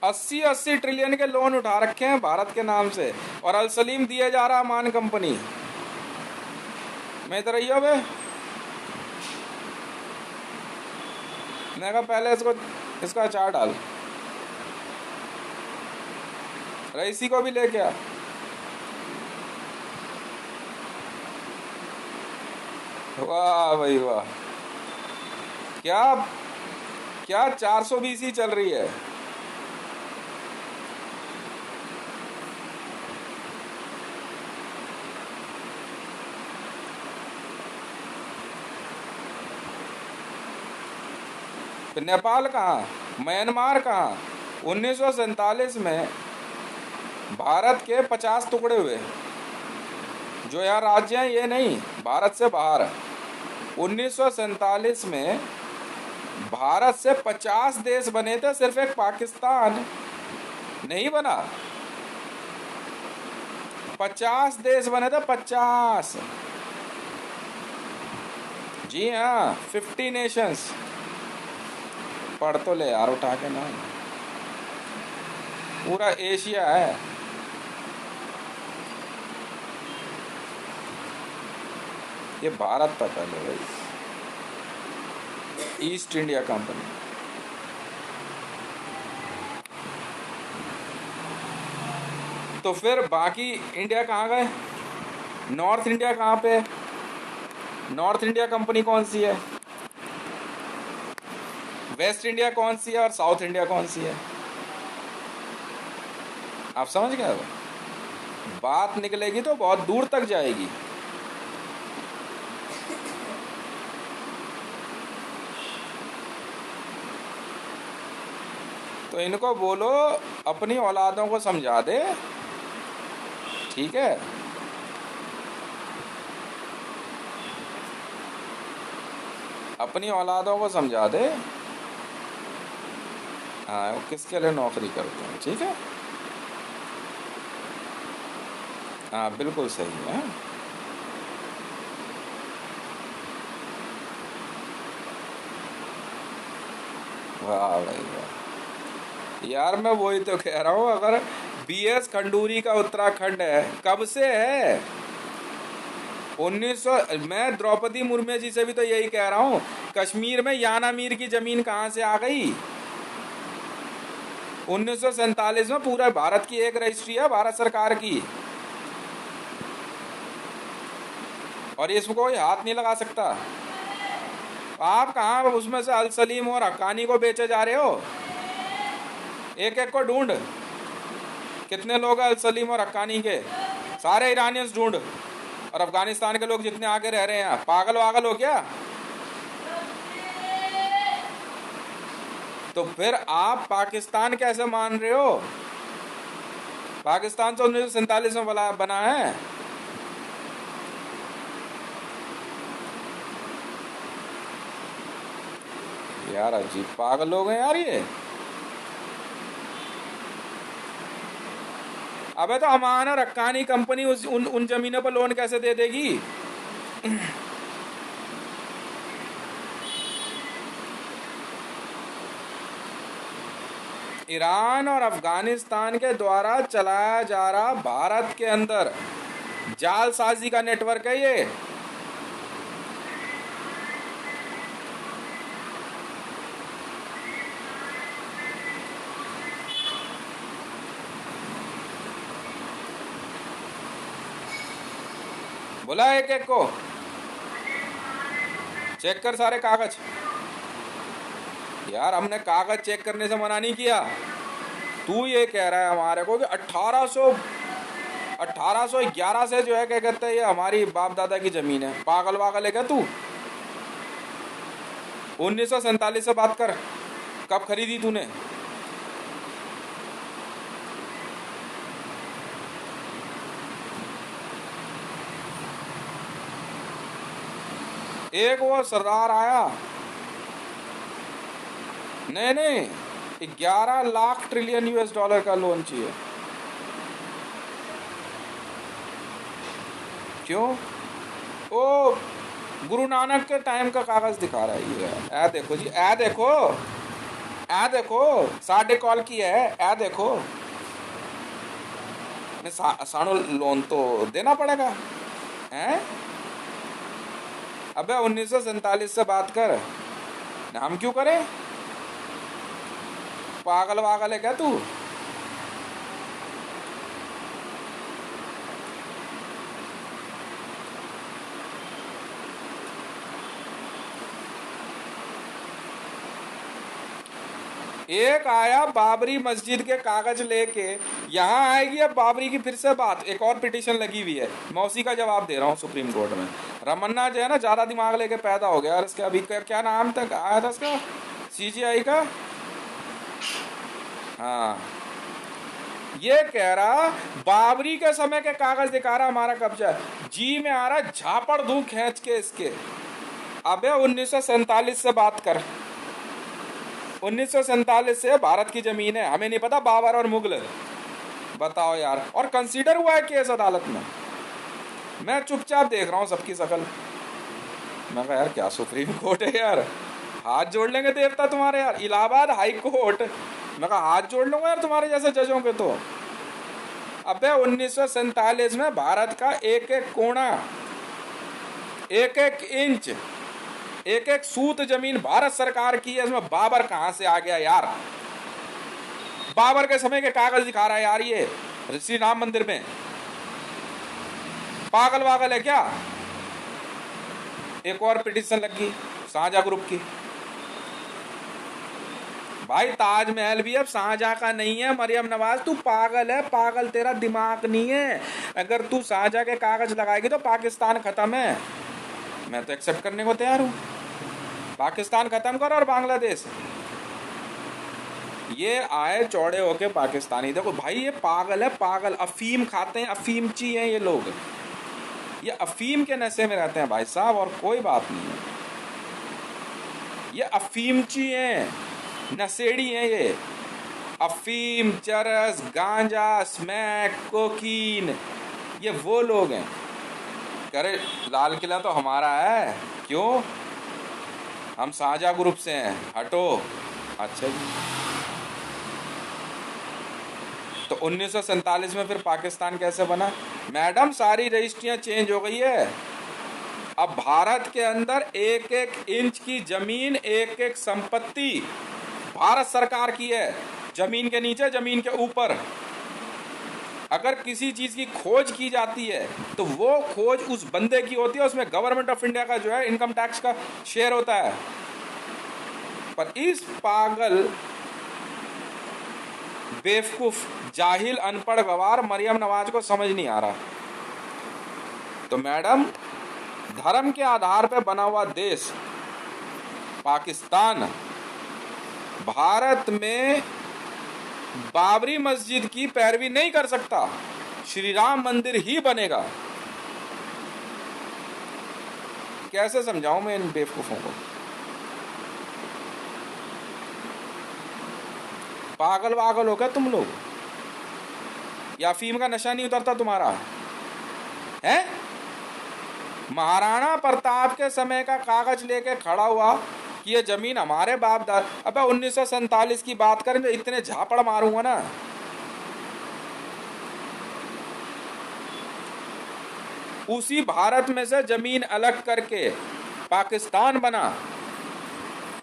80-80 ट्रिलियन के लोन उठा रखे हैं भारत के नाम से, और अल सलीम दिए जा रहा मान कंपनी में। इधर रहियो बे, मैंने कहा पहले इसका अचार डाल, रईसी को भी लेके आ। वाह भाई वाह, क्या क्या 420 ही चल रही है। फिर नेपाल कहाँ, म्यांमार कहाँ। 1947 में भारत के 50 टुकड़े हुए, जो यहाँ राज्य हैं ये नहीं, भारत से बाहर। 1947 में भारत से 50 देश बने थे, सिर्फ एक पाकिस्तान नहीं बना। 50 देश बने थे, 50। जी हाँ, 50 नेशंस। पढ़ तो ले यार उठा के ना, पूरा एशिया है। ये भारत था पहले भाई, ईस्ट इंडिया कंपनी। तो फिर बाकी इंडिया कहाँ गए, नॉर्थ इंडिया कहाँ पे, नॉर्थ इंडिया कंपनी कौन सी है, वेस्ट इंडिया कौन सी है और साउथ इंडिया कौन सी है। आप समझ गए, बात निकलेगी तो बहुत दूर तक जाएगी। तो इनको बोलो अपनी औलादों को समझा दे, ठीक है। अपनी औलादों को समझा दे, हाँ वो किसके लिए नौकरी करते हैं, ठीक है। हाँ बिल्कुल सही है। वाह भाई वाह यार, मैं वही तो कह रहा हूँ। अगर बीएस खंडूरी का उत्तराखंड है, कब से है, 1900। मैं द्रौपदी मुर्मू जी से भी तो यही कह रहा हूँ, कश्मीर में याना मीर की जमीन कहाँ से आ गई। 1947 में पूरा भारत की एक रजिस्ट्री है, भारत सरकार की, और इसमें कोई हाथ नहीं लगा सकता। आप कहाँ उसमें से अल सलीम और हक्कानी को बेचे जा रहे हो, एक एक को ढूंढ। कितने लोग हैं अल सलीम और हक्कानी के, सारे ईरानियंस ढूंढ। और अफगानिस्तान के लोग जितने आगे रह रहे हैं, पागल वागल हो क्या। तो फिर आप पाकिस्तान कैसे मान रहे हो, पाकिस्तान तो 1947 में बना है। यार अजीब पागल लोग हैं यार ये। अबे तो अमान और हक्कानी कंपनी उन जमीनों पर लोन कैसे दे देगी। ईरान और अफगानिस्तान के द्वारा चलाया जा रहा भारत के अंदर जालसाजी का नेटवर्क है ये। बोला एक एक को चेक कर सारे कागज। यार हमने कागज चेक करने से मना नहीं किया। तू ये कह रहा है हमारे को कि 1811 से जो है क्या कहते हैं ये हमारी बाप दादा की जमीन है। पागल वागल है क्या तू। 1947 से बात कर, कब खरीदी तूने। एक वो सरदार आया, नहीं 11 लाख ट्रिलियन यूएस डॉलर का लोन चाहिए। क्यों। ओ गुरु नानक के टाइम का कागज दिखा रहा है ये। ऐ देखो जी, ऐ देखो 6.5 कॉल की है। ऐ देखो सानो लोन तो देना पड़ेगा हैं। अबे 1947 से बात कर, हम क्यों करें। पागल वागल है क्या तू। एक आया बाबरी मस्जिद के कागज लेके, यहाँ आएगी अब बाबरी की फिर से बात। एक और पिटीशन लगी हुई है, मैं उसी का जवाब दे रहा हूँ सुप्रीम कोर्ट में। रमन्ना जो है ना ज्यादा दिमाग लेके पैदा हो गया। और इसके अभी क्या नाम तक आया था इसका, सीजीआई का, हाँ, ये कह रहा बाबरी के समय के कागज दिखा रहा हमारा कब्जा, जी में आ रहा झापड़ दूं खींच के इसके। अबे 1947 से बात कर, 1947 से भारत की जमीन है, हमें नहीं पता बाबर और मुगल, बताओ यार। और कंसीडर हुआ है केस अदालत में, मैं चुपचाप देख रहा हूँ सबकी शकल। मैं कहा यार क्या सुप्रीम कोर्ट है यार, हाथ जोड़ लेंगे देवता तुम्हारे यार, इलाहाबाद हाई कोर्ट, मैं कहा हाथ जोड़ लूंगा यार तुम्हारे जैसे जजों के तो। अबे 1947 में भारत का एक एक कोना, एक एक इंच, एक एक सूत जमीन भारत सरकार की है, इसमें बाबर कहां से आ गया यार? बाबर के समय के कागज दिखा रहा है यार ये श्री राम मंदिर में, पागल वागल है क्या? एक और पिटीशन लगी शाहजहां ग्रुप की, भाई ताजमहल भी अब शाहजहां का नहीं है। मरियम नवाज तू पागल है, पागल, तेरा दिमाग नहीं है। अगर तू शाहजहां के कागज लगाएगी तो पाकिस्तान खत्म है, मैं तो एक्सेप्ट करने को तैयार हूं। पाकिस्तान खत्म कर और बांग्लादेश, ये आए चौड़े होके पाकिस्तानी। देखो भाई ये पागल है, पागल, अफीम खाते हैं, अफीमची हैं ये लोग, ये अफीम के नशे में रहते हैं भाई साहब, और कोई बात नहीं है। ये अफीमची हैं, नशेड़ी हैं ये, अफीम, चरस, गांजा, स्मैक, कोकीन, ये वो लोग हैं। अरे लाल किला तो हमारा है, क्यों? हम शाहजहां ग्रुप से हैं, हटो। अच्छा जी, तो 1947 में फिर पाकिस्तान कैसे बना? मैडम सारी रजिस्ट्रियां चेंज हो गई है, अब भारत के अंदर एक एक इंच की जमीन, एक एक संपत्ति भारत सरकार की है, जमीन के नीचे, जमीन के ऊपर। अगर किसी चीज की खोज की जाती है तो वो खोज उस बंदे की होती है, उसमें गवर्नमेंट ऑफ इंडिया का जो है इनकम टैक्स का शेयर होता है। पर इस पागल, बेवकूफ, जाहिल, अनपढ़ गवार मरियम नवाज को समझ नहीं आ रहा। तो मैडम, धर्म के आधार पर बना हुआ देश पाकिस्तान, भारत में बाबरी मस्जिद की पैरवी नहीं कर सकता, श्री राम मंदिर ही बनेगा। कैसे समझाऊं मैं इन बेवकूफों को? पागल वागल हो गया तुम लोग, या अफीम का नशा नहीं उतरता तुम्हारा है? महाराणा प्रताप के समय का कागज लेके खड़ा हुआ कि ये जमीन हमारे बाप दादा। अबे 1947 की बात करें तो इतने झापड़ मारूंगा ना। उसी भारत में से जमीन अलग करके पाकिस्तान बना,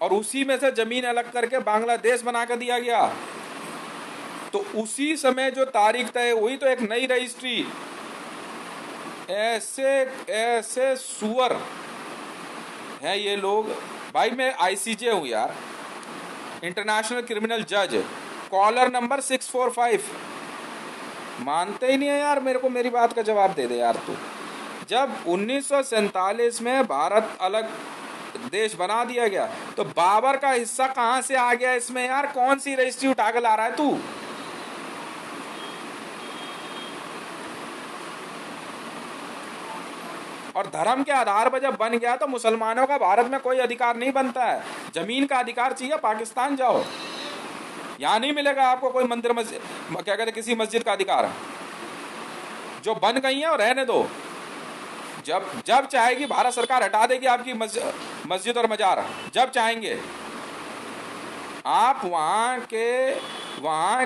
और उसी में से जमीन अलग करके बांग्लादेश बना कर दिया गया। तो उसी समय जो तारीख तय हुई तो एक नई रजिस्ट्री, ऐसे ऐसे सुअर हैं ये लोग। भाई मैं आईसीजे हूँ यार, इंटरनेशनल क्रिमिनल जज, कॉलर नंबर 645, मानते ही नहीं है यार मेरे को, मेरी बात का जवाब दे दे यार तू। जब 1947 में भारत अलग देश बना दिया गया तो बाबर का हिस्सा कहां से आ गया इसमें यार? कौन सी रजिस्ट्री उठा कर ला रहा है तू? और धर्म के आधार पर जब बन गया तो मुसलमानों का भारत में कोई अधिकार नहीं बनता है। जमीन का अधिकार चाहिए, पाकिस्तान जाओ, यहां नहीं मिलेगा आपको कोई मंदिर, मस्जिद, क्या कहते, किसी मस्जिद का अधिकार। जो बन गई है और रहने दो, जब जब चाहेगी भारत सरकार हटा देगी आपकी मस्जिद और मजार, जब चाहेंगे। आप वहां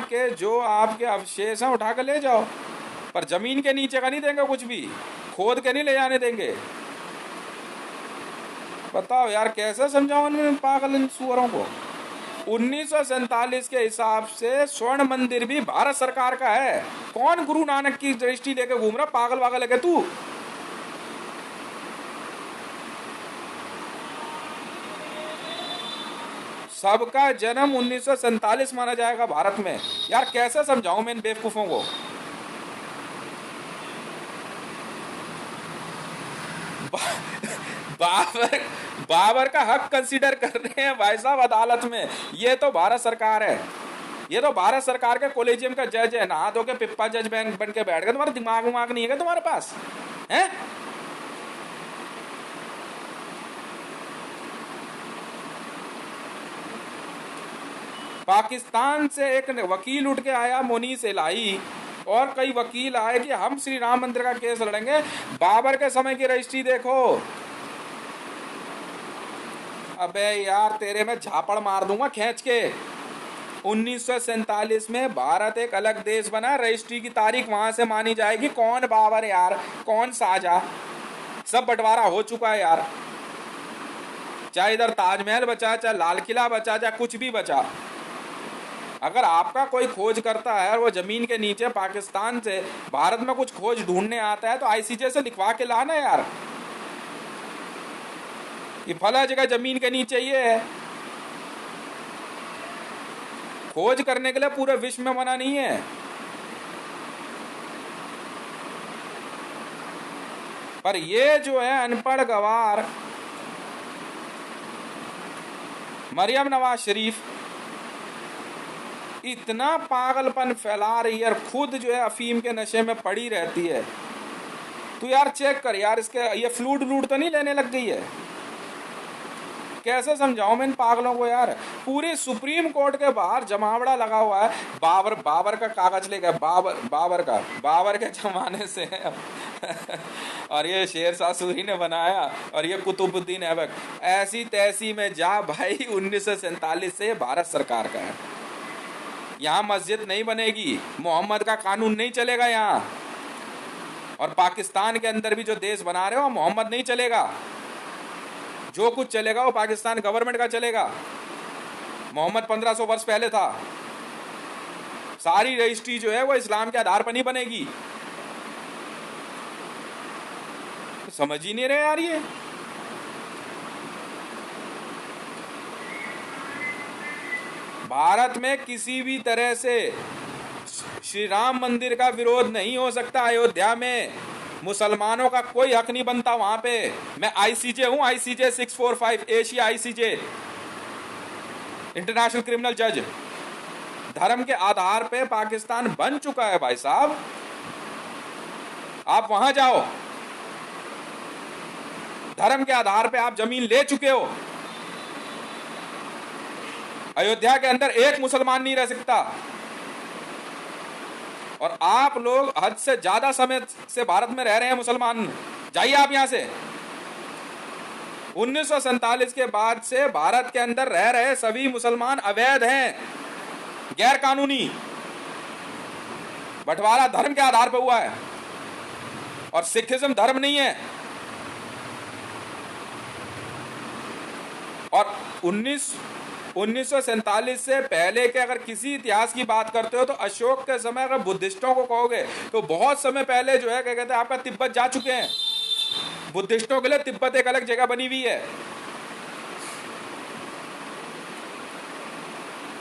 के जो आपके अवशेष हैं उठा कर ले जाओ, पर जमीन के नीचे का नहीं देंगे, कुछ भी खोद के नहीं ले जाने देंगे। बताओ यार कैसे समझाओ इन पागल इन सुअरों को? 1947 के हिसाब से स्वर्ण मंदिर भी भारत सरकार का है। कौन गुरु नानक की दृष्टि लेके घूम रहा? पागल वागल है तू? सबका जन्म 1947 माना जाएगा भारत में। यार कैसे समझाऊं मैं इन बेवकूफों को? बाबर का हक कंसीडर कर रहे हैं भाई साहब अदालत में। ये तो भारत सरकार है, ये तो भारत सरकार के कॉलेजियम का जज है। नहा धो के पिप्पा जज बन के बैठ गए। तुम्हारा दिमाग उमाग नहीं है तुम्हारे पास है? पाकिस्तान से एक वकील उठ के आया, मोनीस इलाही, और कई वकील आए कि हम श्री राम मंदिर का केस लड़ेंगे। बाबर के समय की रजिस्ट्री देखो। अबे यार तेरे में झापड़ मार दूंगा खींच के। 1947 में भारत एक अलग देश बना, रजिस्ट्री की तारीख वहां से मानी जाएगी। कौन बाबर यार, कौन शाहजहां, सब बंटवारा हो चुका है यार। चाहे इधर ताजमहल बचा, चाहे लाल किला बचा, चाहे कुछ भी बचा। अगर आपका कोई खोज करता है और वो जमीन के नीचे पाकिस्तान से भारत में कुछ खोज ढूंढने आता है तो आईसीजे से लिखवा के लाना यार कि फला जगह जमीन के नीचे ये है। खोज करने के लिए पूरे विश्व में मना नहीं है। पर ये जो है अनपढ़ गवार मरियम नवाज शरीफ इतना पागलपन फैला रही है और खुद जो है अफीम के नशे में पड़ी रहती है। तू यार चेक कर यार, इसके ये फ्लूड व्लूड तो नहीं लेने लग गई है? कैसे समझाऊं मैं इन पागलों को यार। पूरे सुप्रीम कोर्ट के बाहर जमावड़ा लगा हुआ है। बाबर का कागज लेकर, बाबर के जमाने से और ये शेरशाह सूरी ने बनाया और ये कुतुबुद्दीन ऐबक। ऐसी तैसी में जा भाई, 1947 से भारत सरकार का है। यहाँ मस्जिद नहीं बनेगी, मोहम्मद का कानून नहीं चलेगा यहाँ। और पाकिस्तान के अंदर भी जो देश बना रहे हो मोहम्मद नहीं चलेगा। जो कुछ चलेगा वो पाकिस्तान गवर्नमेंट का चलेगा। मोहम्मद 1500 वर्ष पहले था। सारी रजिस्ट्री जो है वो इस्लाम के आधार पर नहीं बनेगी। समझ ही नहीं रहे यार ये। भारत में किसी भी तरह से श्री राम मंदिर का विरोध नहीं हो सकता। अयोध्या में मुसलमानों का कोई हक नहीं बनता वहां पे। मैं आईसीजे हूं, ICJ 645, Asia ICJ, international criminal जज। धर्म के आधार पे पाकिस्तान बन चुका है भाई साहब। आप वहां जाओ, धर्म के आधार पे आप जमीन ले चुके हो। अयोध्या के अंदर एक मुसलमान नहीं रह सकता। और आप लोग हद से ज्यादा समय से भारत में रह रहे हैं मुसलमान। जाइए आप यहां से। 1947 के बाद से भारत के अंदर रह रहे सभी मुसलमान अवैध हैं, गैर कानूनी। बंटवारा धर्म के आधार पर हुआ है और सिखिज्म धर्म नहीं है। और 1947 से पहले के अगर किसी इतिहास की बात करते हो तो अशोक के समय अगर बुद्धिस्टों को कहोगे तो बहुत समय पहले जो है क्या कहते हैं आपका तिब्बत जा चुके हैं। बुद्धिस्टों के लिए तिब्बत एक अलग जगह बनी हुई है।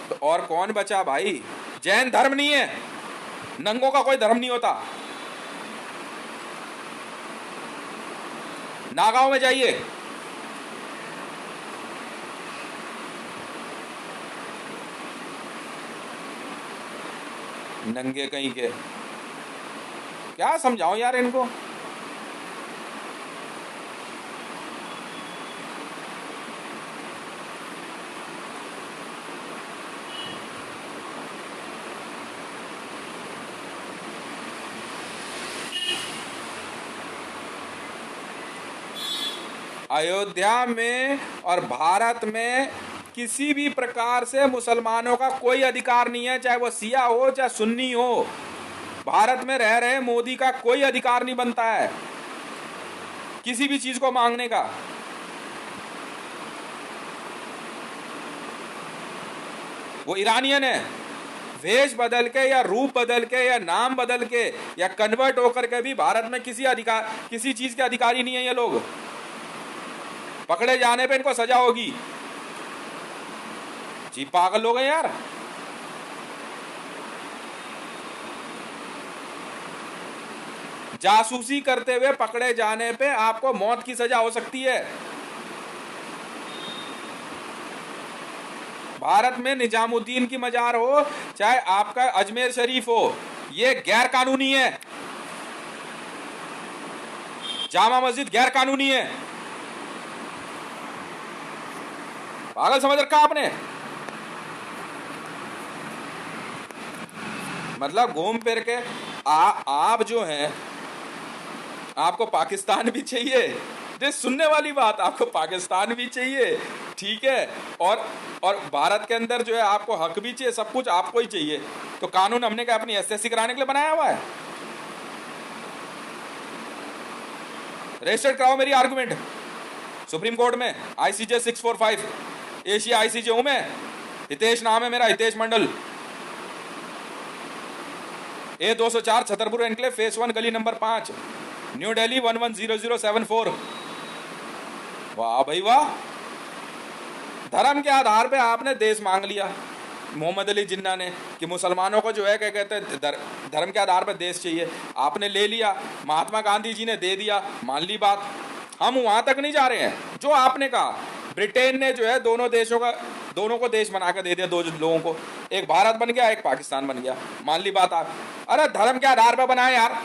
तो और कौन बचा भाई? जैन धर्म नहीं है, नंगों का कोई धर्म नहीं होता। नागांव में जाइए, नंगे कहीं के। क्या समझाऊं यार इनको। अयोध्या में और भारत में किसी भी प्रकार से मुसलमानों का कोई अधिकार नहीं है, चाहे वो शिया हो चाहे सुन्नी हो। भारत में रह रहे मोदी का कोई अधिकार नहीं बनता है किसी भी चीज को मांगने का। वो ईरानियन है, वेश बदल के या रूप बदल के या नाम बदल के या कन्वर्ट होकर के भी भारत में किसी चीज के अधिकारी नहीं है ये लोग। पकड़े जाने पे इनको सजा होगी। जी पागल लोग हैं यार। जासूसी करते हुए पकड़े जाने पे आपको मौत की सजा हो सकती है। भारत में निजामुद्दीन की मजार हो, चाहे आपका अजमेर शरीफ हो, ये गैर कानूनी है। जामा मस्जिद गैर कानूनी है। पागल समझ रखा आपने। मतलब घूम फिर के आप जो हैं, आपको पाकिस्तान भी चाहिए, ये सुनने वाली बात, आपको पाकिस्तान भी चाहिए, ठीक है, और भारत के अंदर जो है आपको हक भी चाहिए, सब कुछ आपको ही चाहिए। तो कानून हमने क्या अपनी एसएससी कराने के लिए बनाया हुआ है? रजिस्टर्ड कराओ मेरी आर्गुमेंट सुप्रीम कोर्ट में, ICJ 645, एशिया ICJ हूं मैं, हितेश नाम है मेरा, हितेश मंडल, A204 छतरपुर एनक्लेव फेस 1 गली नंबर 5, न्यू दिल्ली 110074। वाह भाई वाह, धर्म के आधार पे आपने देश मांग लिया मोहम्मद अली जिन्ना ने कि मुसलमानों को जो है क्या कहते हैं धर्म के आधार पर देश चाहिए, आपने ले लिया। महात्मा गांधी जी ने दे दिया, मान ली बात। हम वहां तक नहीं जा रहे हैं जो आपने कहा। ब्रिटेन ने जो है दोनों को देश बना कर दे दिया, दो लोगों को, एक भारत बन गया, एक पाकिस्तान बन गया, मान ली बात आप। अरे धर्म के आधार पर बनाए यार।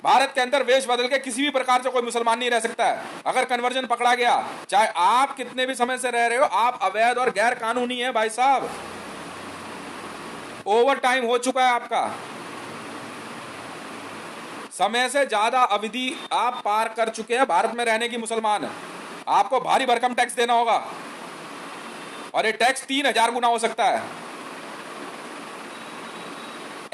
भारत के अंदर वेश बदल के किसी भी प्रकार से कोई मुसलमान नहीं रह सकता है। अगर कन्वर्जन पकड़ा गया, चाहे आप कितने भी समय से रह रहे हो, आप अवैध और गैर कानूनी है भाई साहब। ओवर टाइम हो चुका है आपका, समय से ज्यादा अवधि आप पार कर चुके हैं भारत में रहने की। मुसलमान, आपको भारी भरकम टैक्स देना होगा, और ये टैक्स 3000 गुना हो सकता है।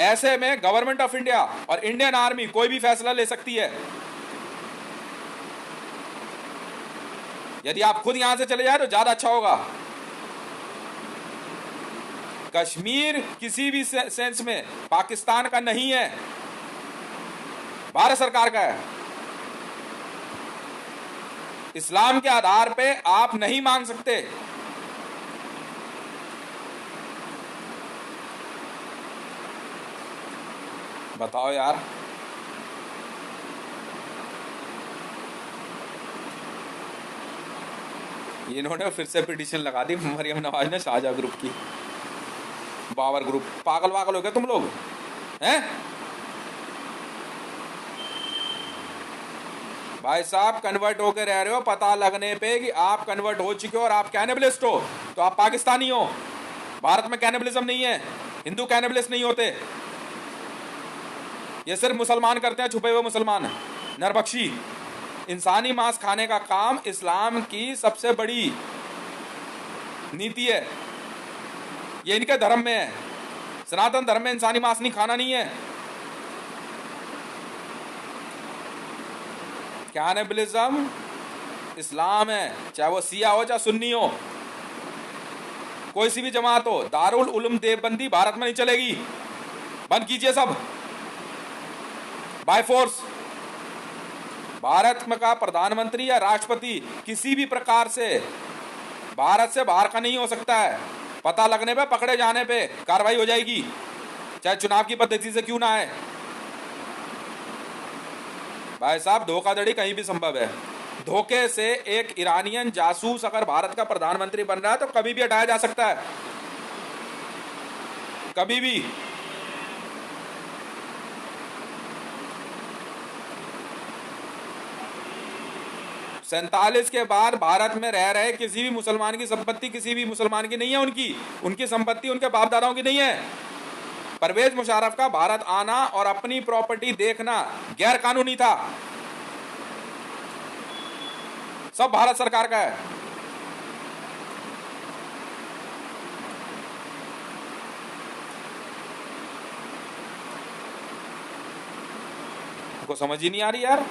ऐसे में गवर्नमेंट ऑफ इंडिया और इंडियन आर्मी कोई भी फैसला ले सकती है। यदि आप खुद यहां से चले जाए तो ज्यादा अच्छा होगा। कश्मीर किसी भी सेंस में पाकिस्तान का नहीं है, भारत सरकार का है। इस्लाम के आधार पे आप नहीं मांग सकते। बताओ यार, इन्होंने फिर से पिटीशन लगा दी मरियम नवाज ने, शाहजहां ग्रुप की, बाबर ग्रुप। पागल वागल हो गए तुम लोग हैं भाई साहब। कन्वर्ट होकर रह रहे हो, पता लगने पे कि आप कन्वर्ट हो चुके हो और आप कैनिबलिस्ट हो, तो आप पाकिस्तानी हो। भारत में कैनिबलिज्म नहीं है, हिंदू कैनिबलिस्ट नहीं होते, ये सिर्फ मुसलमान करते हैं, छुपे हुए मुसलमान, नरबख्शी। इंसानी मांस खाने का काम इस्लाम की सबसे बड़ी नीति है, ये इनके धर्म में है। सनातन धर्म में इंसानी मांस नहीं खाना नहीं है। कैनिबलिज्म इस्लाम है, चाहे वो सिया हो चाहे सुन्नी हो, कोई सी भी जमात हो। दारुल उलूम देवबंदी भारत में नहीं चलेगी, बंद कीजिए सब बाय फोर्स। भारत में का प्रधानमंत्री या राष्ट्रपति किसी भी प्रकार से भारत से बाहर का नहीं हो सकता है। पता लगने पे, पकड़े जाने पे कार्रवाई हो जाएगी, चाहे चुनाव की पद्धति से क्यों ना आए। भाई साहब, धोखाधड़ी कहीं भी संभव है। धोखे से एक ईरानियन जासूस अगर भारत का प्रधानमंत्री बन रहा है तो कभी भी हटाया जा सकता है, कभी भी। सैंतालीस के बाद भारत में रह रहे किसी भी मुसलमान की संपत्ति किसी भी मुसलमान की नहीं है, उनकी संपत्ति उनके बाप दादाओं की नहीं है। परवेज मुशर्रफ का भारत आना और अपनी प्रॉपर्टी देखना गैर कानूनी था, सब भारत सरकार का है। को समझ ही नहीं आ रही यार।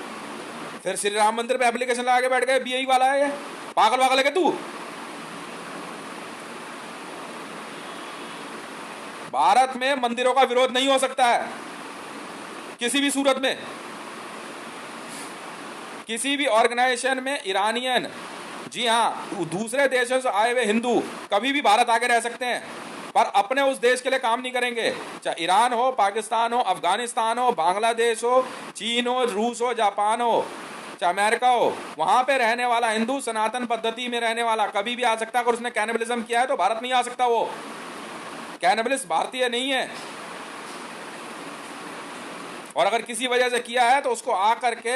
फिर श्री राम मंदिर पे एप्लीकेशन लगा के बैठ गए, बीआई वाला है ये, पागल वागल है क्या तू? भारत में मंदिरों का विरोध नहीं हो सकता है किसी भी सूरत में। किसी भी ऑर्गेनाइजेशन में ईरानियन, जी हाँ, दूसरे देशों से आए हुए हिंदू कभी भी भारत आके रह सकते हैं, पर अपने उस देश के लिए काम नहीं करेंगे। चाहे ईरान हो, पाकिस्तान हो, अफगानिस्तान हो, बांग्लादेश हो, चीन हो, रूस हो, जापान हो, चाहे अमेरिका हो, वहां पे रहने वाला हिंदू सनातन पद्धति में रहने वाला कभी भी आ सकता है। अगर उसने कैनिबलिज्म किया है तो भारत नहीं आ सकता। वो कैनिबलिस्ट भारतीय नहीं है, और अगर किसी वजह से किया है तो उसको आ करके,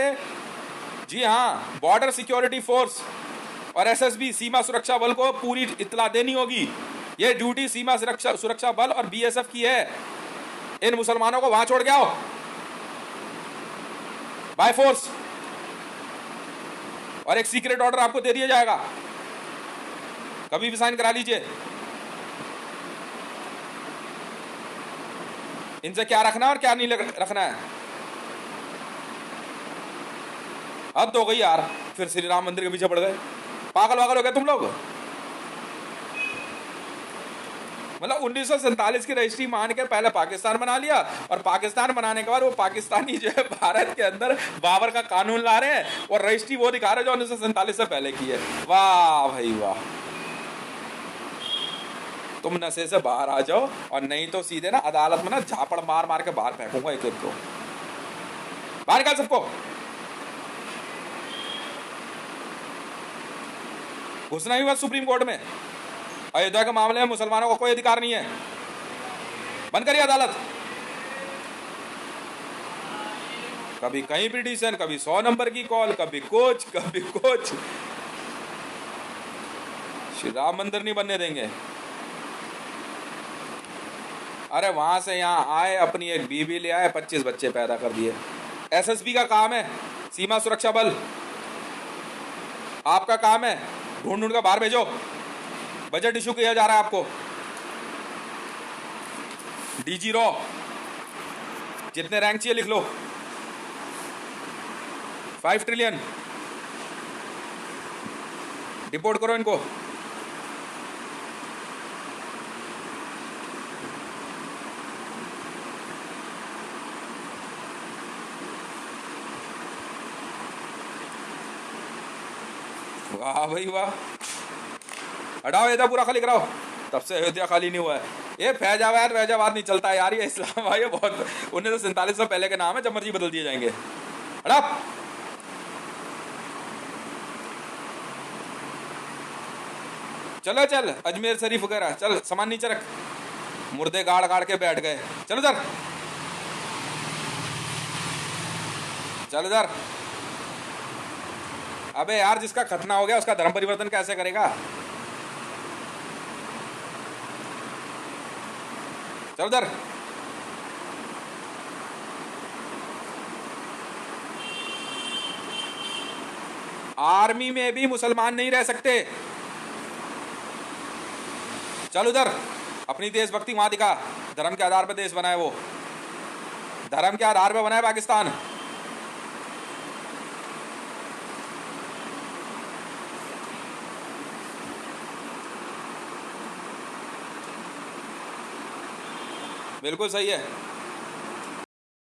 जी हाँ, बॉर्डर सिक्योरिटी फोर्स और एसएसबी सीमा सुरक्षा बल को पूरी इत्तला देनी होगी। ये ड्यूटी सीमा सुरक्षा बल और बीएसएफ की है। इन मुसलमानों को वहां छोड़ के आओ बाय फोर्स, और एक सीक्रेट ऑर्डर आपको दे दिया जाएगा, कभी भी साइन करा लीजिए। इनसे क्या रखना है और क्या नहीं रखना है। हद हो गई यार, फिर श्री राम मंदिर के पीछे पड़ गए। पागल वागल हो गए तुम लोग। मतलब 1947 की रजिस्ट्री मान के पहले पाकिस्तान बना लिया, और पाकिस्तान बनाने के बाद वो पाकिस्तानी जो है भारत के अंदर बाबर का कानून ला रहे हैं, और रजिस्ट्री वो दिखा रहे हैं जो 1947 से पहले की है। वाह भाई वाह। तुम नशे से बाहर आ जाओ, और नहीं तो सीधे ना अदालत में ना झापड़ मार मार के बाहर फेंकूंगा एक को। बाहर निकाल सबको। घुसना ही हुआ सुप्रीम कोर्ट में। अयोध्या के मामले में मुसलमानों को कोई अधिकार नहीं है। बंद करिए अदालत। कभी कहीं पिटीशन, कभी 100 नंबर की कॉल, कभी कुछ। श्री राम मंदिर नहीं बनने देंगे। अरे वहां से यहाँ आए, अपनी एक बीवी ले आए, 25 बच्चे पैदा कर दिए। एसएसबी का काम है, सीमा सुरक्षा बल आपका काम है, ढूंढ कर बाहर भेजो। बजट इशू किया जा रहा है आपको, डीजी रॉ, जितने रैंक चाहिए लिख लो। 5 ट्रिलियन रिपोर्ट करो इनको। वाह भाई वाह। हटाओ अयोध्या पूरा खाली कराओ। तब से अयोध्या खाली नहीं हुआ है। ये फैजाबाद नहीं चलता यार, ये इस्लाम भाई ये बहुत 1947 से पहले के नाम है, जब मर्जी बदल दिए जाएंगे। हटा। चलो चल, अजमेर शरीफ वगैरह चल, सामान नीचे रख। मुर्दे गाड़ के बैठ गए। चलो इधर, चल इधर। अबे यार, जिसका खतना हो गया उसका धर्म परिवर्तन कैसे करेगा? चल उधर। आर्मी में भी मुसलमान नहीं रह सकते। चल उधर, अपनी देशभक्ति वहां दिखा। धर्म के आधार पर देश बना है वो, धर्म के आधार पर बना है पाकिस्तान। बिल्कुल सही है।